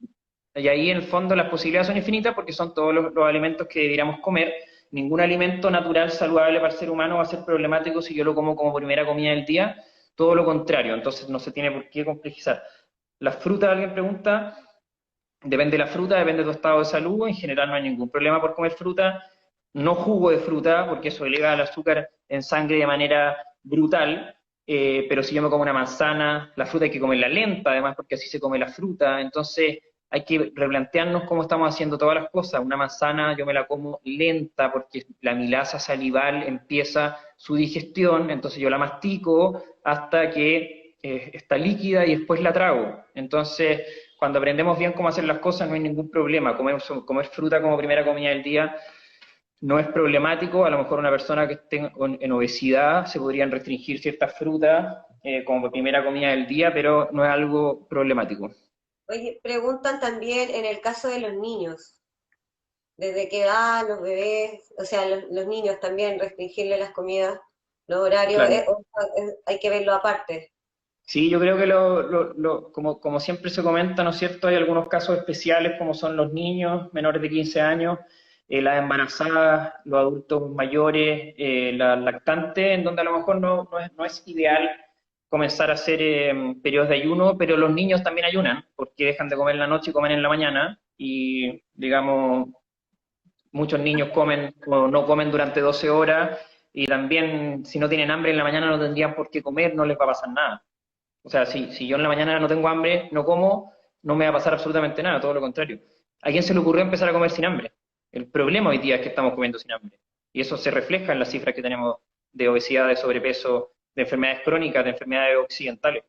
y ahí en el fondo las posibilidades son infinitas porque son todos los alimentos que deberíamos comer. Ningún alimento natural saludable para el ser humano va a ser problemático si yo lo como como primera comida del día, todo lo contrario, entonces no se tiene por qué complejizar. Las frutas, alguien pregunta, depende de la fruta, depende de tu estado de salud, en general no hay ningún problema por comer fruta, no jugo de fruta, porque eso eleva el azúcar en sangre de manera brutal, pero si yo me como una manzana, la fruta hay que comerla lenta, además, porque así se come la fruta, entonces hay que replantearnos cómo estamos haciendo todas las cosas. Una manzana yo me la como lenta porque la amilasa salival empieza su digestión, entonces yo la mastico hasta que está líquida y después la trago. Entonces, cuando aprendemos bien cómo hacer las cosas no hay ningún problema. Comer fruta como primera comida del día no es problemático. A lo mejor una persona que esté en obesidad se podrían restringir ciertas frutas como primera comida del día, pero no es algo problemático. Oye, preguntan también en el caso de los niños, desde qué edad los bebés, o sea, los niños también, restringirle las comidas, los horarios, Claro. hay que verlo aparte. Sí, yo creo que como siempre se comenta, ¿no es cierto? Hay algunos casos especiales como son los niños menores de 15 años, las embarazadas, los adultos mayores, las lactantes, en donde a lo mejor no es ideal comenzar a hacer periodos de ayuno, pero los niños también ayunan, porque dejan de comer en la noche y comen en la mañana, y digamos, muchos niños comen o no comen durante 12 horas, y también si no tienen hambre en la mañana no tendrían por qué comer, no les va a pasar nada. O sea, si yo en la mañana no tengo hambre, no como, no me va a pasar absolutamente nada, todo lo contrario. ¿A quién se le ocurrió empezar a comer sin hambre? El problema hoy día es que estamos comiendo sin hambre. Y eso se refleja en las cifras que tenemos de obesidad, de sobrepeso, de enfermedades crónicas, de enfermedades occidentales.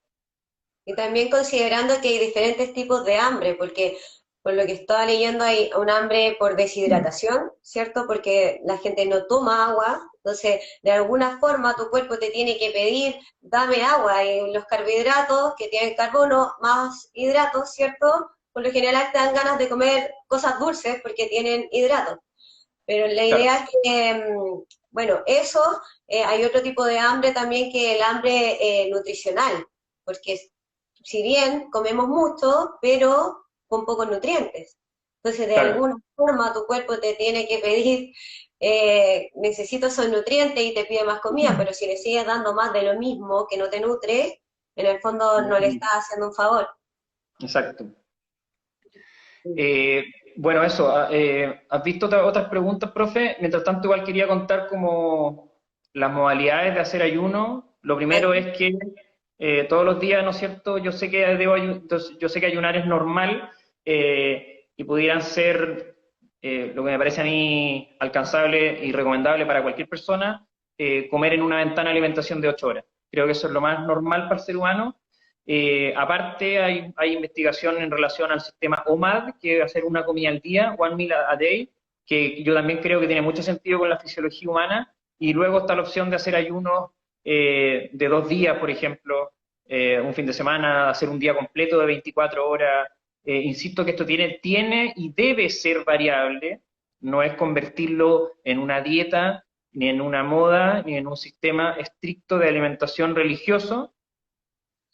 Y también considerando que hay diferentes tipos de hambre, porque por lo que estaba leyendo hay un hambre por deshidratación, ¿cierto? Porque la gente no toma agua, entonces de alguna forma tu cuerpo te tiene que pedir, dame agua, y los carbohidratos que tienen carbono más hidratos, ¿cierto? Por lo general te dan ganas de comer cosas dulces porque tienen hidratos. Pero la Claro, idea es que, bueno, eso, hay otro tipo de hambre también que el hambre nutricional, porque si bien comemos mucho, pero con pocos nutrientes. Entonces, de claro. alguna forma, tu cuerpo te tiene que pedir, necesito esos nutrientes y te pide más comida, pero si le sigues dando más de lo mismo que no te nutre, en el fondo no le estás haciendo un favor. Exacto. Eh, bueno, eso. ¿Has visto otras preguntas, profe? Mientras tanto, igual quería contar como las modalidades de hacer ayuno. Lo primero es que todos los días, ¿no es cierto? Yo sé que entonces, yo sé que ayunar es normal y pudieran ser lo que me parece a mí alcanzable y recomendable para cualquier persona, comer en una ventana de alimentación de 8 horas. Creo que eso es lo más normal para el ser humano. Aparte, hay investigación en relación al sistema OMAD, que es hacer una comida al día, one meal a day, que yo también creo que tiene mucho sentido con la fisiología humana. Y luego está la opción de hacer ayunos de 2 días, por ejemplo, un fin de semana, hacer un día completo de 24 horas. Insisto que esto tiene y debe ser variable, no es convertirlo en una dieta, ni en una moda, ni en un sistema estricto de alimentación religioso,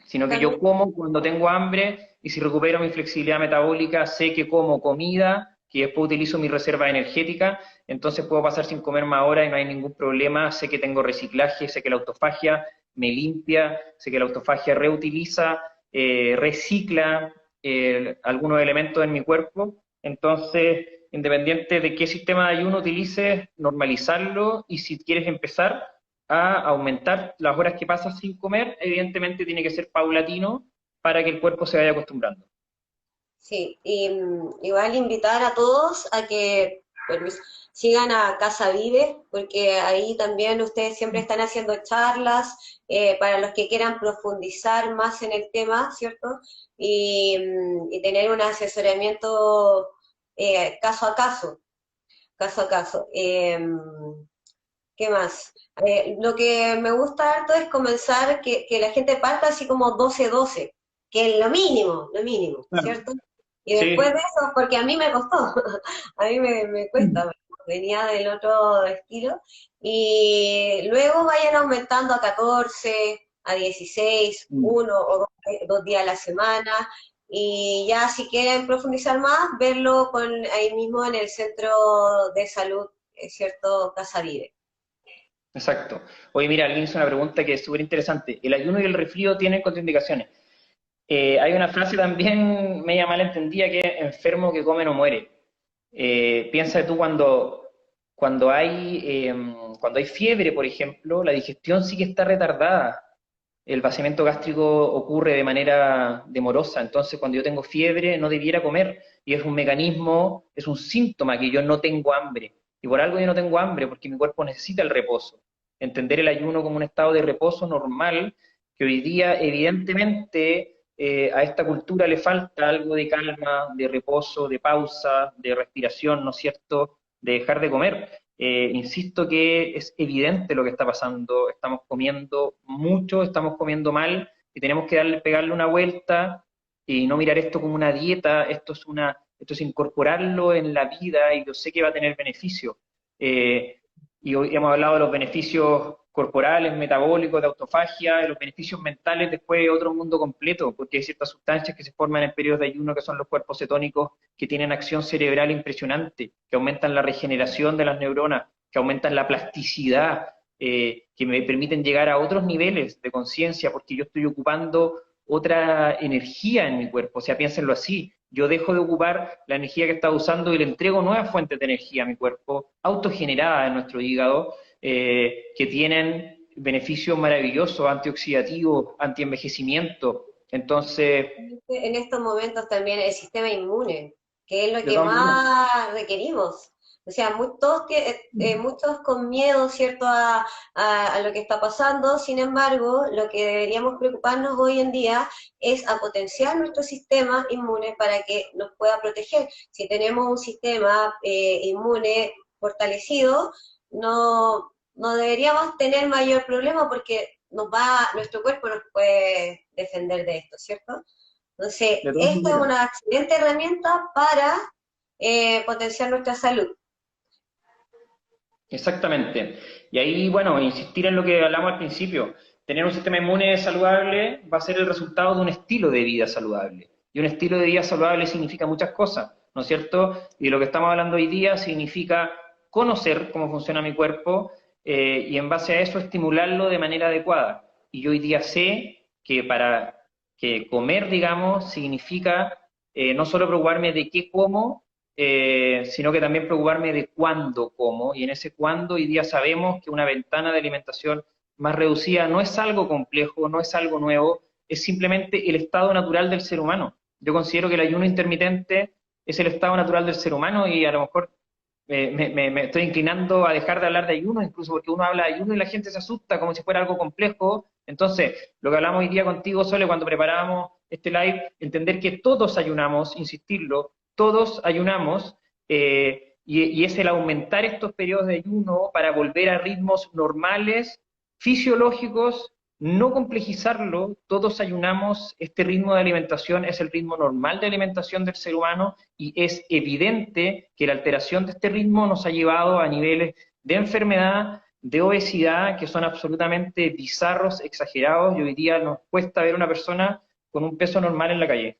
sino que yo Totalmente. como cuando tengo hambre y si recupero mi flexibilidad metabólica, sé que como comida, que después utilizo mi reserva energética, entonces puedo pasar sin comer más horas y no hay ningún problema, sé que tengo reciclaje, sé que la autofagia me limpia, sé que la autofagia reutiliza, recicla algunos elementos en mi cuerpo, entonces, independiente de qué sistema de ayuno utilices, normalizarlo y si quieres empezar, a aumentar las horas que pasas sin comer, evidentemente tiene que ser paulatino para que el cuerpo se vaya acostumbrando. Sí, y igual invitar a todos a que pues, sigan a Casa Vive, porque ahí también ustedes siempre están haciendo charlas para los que quieran profundizar más en el tema, ¿cierto? Y tener un asesoramiento caso a caso, caso a caso. ¿Qué más? Lo que me gusta harto es comenzar que la gente parta así como 12-12, que es lo mínimo, Claro. ¿cierto? Y después de Sí, eso, porque a mí me costó, a mí me cuesta, venía del otro estilo, y luego vayan aumentando a 14, a 16, uno o dos días a la semana, y ya si quieren profundizar más, verlo ahí mismo en el centro de salud, ¿cierto? Casa Vive. exacto. Oye, mira, alguien hizo una pregunta que es súper interesante. ¿El ayuno y el resfrío tienen contraindicaciones? Hay una frase también media mal entendida que es enfermo que come no muere. Piensa tú cuando hay fiebre, por ejemplo, la digestión sí que está retardada. El vaciamiento gástrico ocurre de manera demorosa, entonces cuando yo tengo fiebre no debiera comer y es un mecanismo, es un síntoma que yo no tengo hambre. Y por algo yo no tengo hambre, porque mi cuerpo necesita el reposo. Entender el ayuno como un estado de reposo normal, que hoy día evidentemente a esta cultura le falta algo de calma, de reposo, de pausa, de respiración, ¿no es cierto?, de dejar de comer. Insisto que es evidente lo que está pasando, estamos comiendo mucho, estamos comiendo mal y tenemos que pegarle una vuelta y no mirar esto como una dieta, esto es incorporarlo en la vida y yo sé que va a tener beneficio. Eh, y hoy hemos hablado de los beneficios corporales, metabólicos, de autofagia, de los beneficios mentales, después de otro mundo completo, porque hay ciertas sustancias que se forman en periodos de ayuno que son los cuerpos cetónicos, que tienen acción cerebral impresionante, que aumentan la regeneración de las neuronas, que aumentan la plasticidad, que me permiten llegar a otros niveles de conciencia, porque yo estoy ocupando otra energía en mi cuerpo, o sea, piénsenlo así, yo dejo de ocupar la energía que estaba usando y le entrego nuevas fuentes de energía a mi cuerpo, autogeneradas en nuestro hígado, que tienen beneficios maravillosos, antioxidativos, antienvejecimiento. Entonces, En estos momentos también el sistema inmune, que es lo de que todas maneras, más requerimos. O sea, muchos con miedo, ¿cierto?, a lo que está pasando. Sin embargo, lo que deberíamos preocuparnos hoy en día es a potenciar nuestro sistema inmune para que nos pueda proteger. Si tenemos un sistema inmune fortalecido, no deberíamos tener mayor problema porque nuestro cuerpo nos puede defender de esto, ¿cierto? Entonces, de todas esta es maneras. una excelente herramienta para potenciar nuestra salud. Exactamente. Y ahí, bueno, insistir en lo que hablamos al principio. Tener un sistema inmune saludable va a ser el resultado de un estilo de vida saludable. Y un estilo de vida saludable significa muchas cosas, ¿no es cierto? Y lo que estamos hablando hoy día significa conocer cómo funciona mi cuerpo y en base a eso estimularlo de manera adecuada. Y yo hoy día sé que para que comer, digamos, significa no solo preocuparme de qué como, sino que también preocuparme de cuándo como, y en ese cuándo hoy día sabemos que una ventana de alimentación más reducida, no es algo complejo, no es algo nuevo, es simplemente el estado natural del ser humano. Yo considero que el ayuno intermitente es el estado natural del ser humano y a lo mejor me estoy inclinando a dejar de hablar de ayuno, incluso porque uno habla de ayuno y la gente se asusta como si fuera algo complejo. Entonces, lo que hablamos hoy día contigo, Sole, cuando preparábamos este live, entender que todos ayunamos, insistirlo, todos ayunamos, y es el aumentar estos periodos de ayuno para volver a ritmos normales, fisiológicos, no complejizarlo, todos ayunamos, este ritmo de alimentación es el ritmo normal de alimentación del ser humano y es evidente que la alteración de este ritmo nos ha llevado a niveles de enfermedad, de obesidad, que son absolutamente bizarros, exagerados, y hoy día nos cuesta ver una persona con un peso normal en la calle.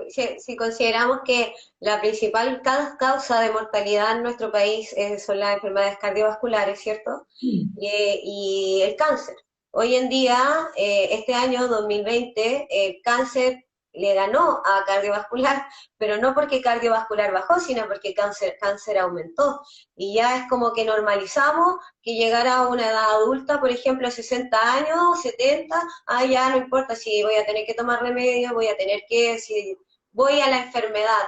Si consideramos que la principal causa de mortalidad en nuestro país son las enfermedades cardiovasculares, ¿cierto? Y el cáncer. Hoy en día, este año 2020, el cáncer le ganó a cardiovascular, pero no porque cardiovascular bajó, sino porque cáncer aumentó. Y ya es como que normalizamos que llegara a una edad adulta, por ejemplo, 60 años, 70, ya no importa si voy a tener que tomar remedio, voy a tener que, si voy a la enfermedad.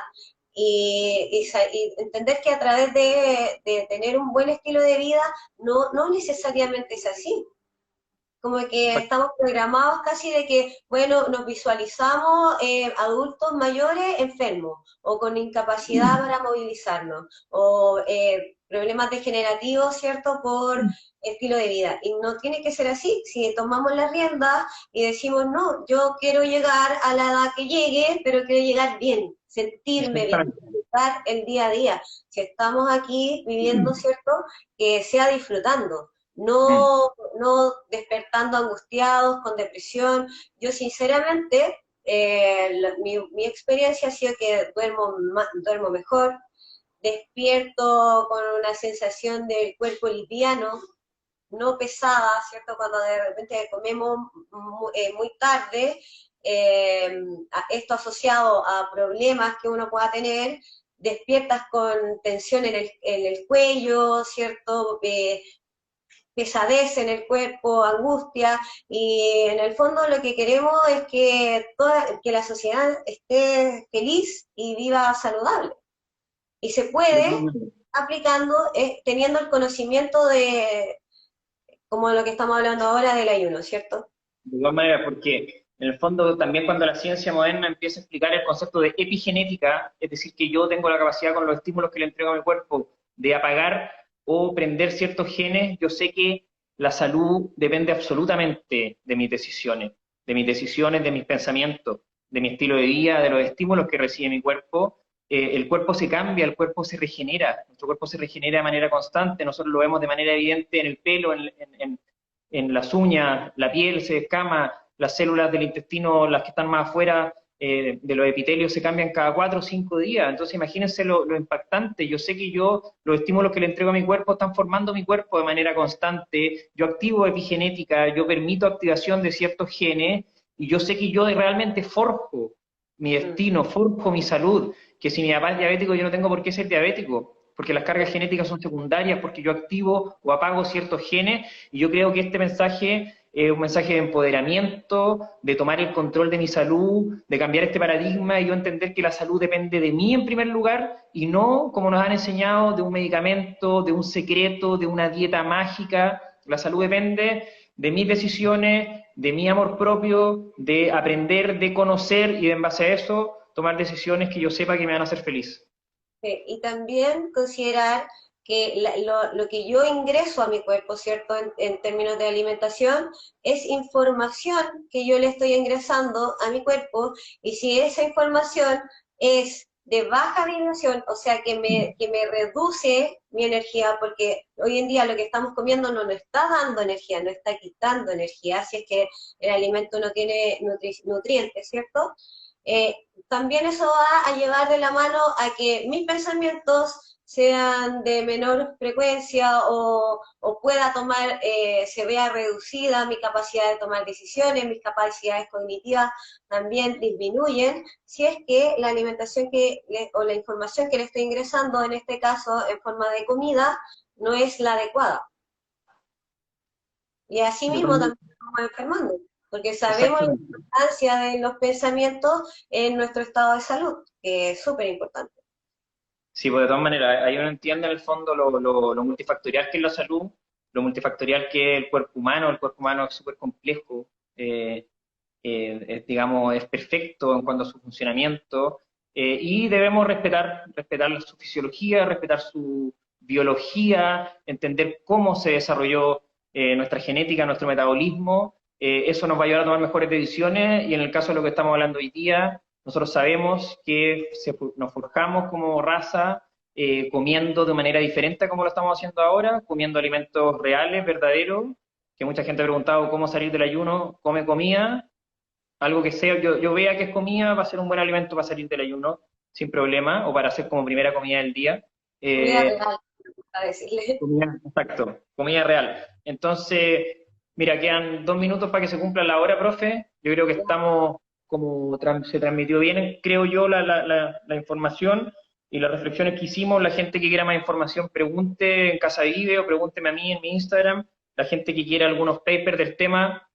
Y entender que a través de tener un buen estilo de vida, no necesariamente es así. Como que estamos programados casi de que, bueno, nos visualizamos adultos mayores enfermos o con incapacidad para movilizarnos o problemas degenerativos, ¿cierto?, por estilo de vida. Y no tiene que ser así. Si tomamos la rienda y decimos, no, yo quiero llegar a la edad que llegue, pero quiero llegar bien, sentirme bien, disfrutar el día a día. Si estamos aquí viviendo, ¿cierto?, que sea disfrutando, no despertando angustiados, con depresión. Yo sinceramente, mi experiencia ha sido que duermo mejor, despierto con una sensación del cuerpo liviano, no pesada, ¿cierto? Cuando de repente comemos muy tarde, esto asociado a problemas que uno pueda tener, despiertas con tensión en el cuello, ¿cierto? Pesadez en el cuerpo, angustia, y en el fondo lo que queremos es que la sociedad esté feliz y viva saludable. Y se puede aplicando, teniendo el conocimiento de, como lo que estamos hablando ahora del ayuno, ¿cierto? De igual manera, porque en el fondo también cuando la ciencia moderna empieza a explicar el concepto de epigenética, es decir, que yo tengo la capacidad con los estímulos que le entrego a mi cuerpo de apagar o prender ciertos genes, yo sé que la salud depende absolutamente de mis decisiones, de mis pensamientos, de mi estilo de vida, de los estímulos que recibe mi cuerpo. El cuerpo se cambia, el cuerpo se regenera, nuestro cuerpo se regenera de manera constante, nosotros lo vemos de manera evidente en el pelo, en las uñas, la piel se descama, las células del intestino, las que están más afuera de los epitelios, se cambian cada 4 o 5 días. Entonces imagínense lo impactante. Yo sé que los estímulos que le entrego a mi cuerpo están formando mi cuerpo de manera constante, yo activo epigenética, yo permito activación de ciertos genes, y yo sé que yo realmente forjo mi destino, forjo mi salud, que si mi papá es diabético, yo no tengo por qué ser diabético, porque las cargas genéticas son secundarias, porque yo activo o apago ciertos genes, y yo creo que este mensaje es un mensaje de empoderamiento, de tomar el control de mi salud, de cambiar este paradigma y yo entender que la salud depende de mí en primer lugar y no, como nos han enseñado, de un medicamento, de un secreto, de una dieta mágica. La salud depende de mis decisiones, de mi amor propio, de aprender, de conocer y en base a eso tomar decisiones que yo sepa que me van a hacer feliz. Y también considerar que lo que yo ingreso a mi cuerpo, ¿cierto? En términos de alimentación, es información que yo le estoy ingresando a mi cuerpo, y si esa información es de baja vibración, o sea, que me reduce mi energía, porque hoy en día lo que estamos comiendo no nos está dando energía, no está quitando energía, si es que el alimento no tiene nutrientes, ¿cierto? Eh, También eso va a llevar de la mano a que mis pensamientos sean de menor frecuencia o pueda tomar, se vea reducida mi capacidad de tomar decisiones, mis capacidades cognitivas también disminuyen, si es que la alimentación o la información que le estoy ingresando, en este caso en forma de comida, no es la adecuada. Y así mismo también Totalmente. estamos enfermando, porque sabemos la Exactamente. importancia de los pensamientos en nuestro estado de salud, que es súper importante. Sí, pues de todas maneras, ahí uno entiende en el fondo lo multifactorial que es la salud, lo multifactorial que es el cuerpo humano es súper complejo, eh, digamos, es perfecto en cuanto a su funcionamiento, y debemos respetar su fisiología, respetar su biología, entender cómo se desarrolló nuestra genética, nuestro metabolismo. Eso nos va a ayudar a tomar mejores decisiones y en el caso de lo que estamos hablando hoy día, nosotros sabemos que nos forjamos como raza comiendo de manera diferente a como lo estamos haciendo ahora, comiendo alimentos reales, verdaderos, que mucha gente ha preguntado cómo salir del ayuno, come comida, algo que sea, yo vea que es comida, va a ser un buen alimento para salir del ayuno sin problema, o para hacer como primera comida del día. Comida Eh, real, a decirle. exacto, comida real. Entonces, mira, quedan 2 minutos para que se cumpla la hora, profe. Yo creo que estamos, como se transmitió bien, creo yo, la información y las reflexiones que hicimos. La gente que quiera más información, pregunte en Casa Vive o pregúnteme a mí en mi Instagram. La gente que quiera algunos papers del tema,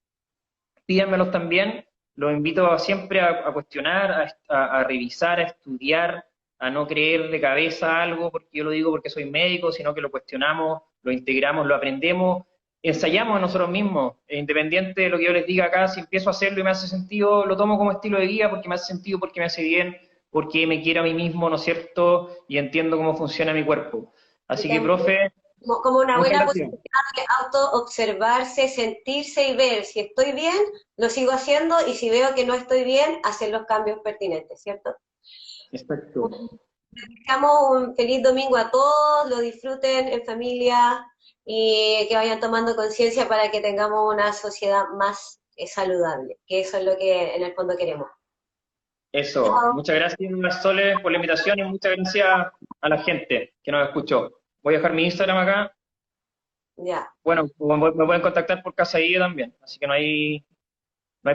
pídanmelos también. Los invito siempre a cuestionar, a revisar, a estudiar, a no creer de cabeza algo, porque yo lo digo porque soy médico, sino que lo cuestionamos, lo integramos, lo aprendemos, ensayamos a nosotros mismos. E independiente de lo que yo les diga acá, si empiezo a hacerlo y me hace sentido, lo tomo como estilo de guía porque me hace sentido, porque me hace bien, porque me quiero a mí mismo, ¿no es cierto? Y entiendo cómo funciona mi cuerpo. Y Así que, también profe, como una muchas buena gracias. posibilidad de auto-observarse, sentirse y ver si estoy bien, lo sigo haciendo y si veo que no estoy bien, hacer los cambios pertinentes, ¿cierto? Exacto. Deseamos un feliz domingo a todos, lo disfruten en familia y que vayan tomando conciencia para que tengamos una sociedad más saludable, que eso es lo que en el fondo queremos. Eso, Chao. muchas gracias, Sole, por la invitación y muchas gracias a la gente que nos escuchó. Voy a dejar mi Instagram acá. Ya. Bueno, me pueden contactar por Casa IE también, así que no hay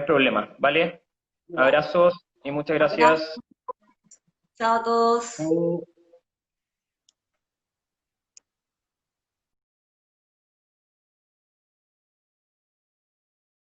problema, ¿vale? Ya. Abrazos y muchas Abrazo. gracias. Chao a todos. Chao.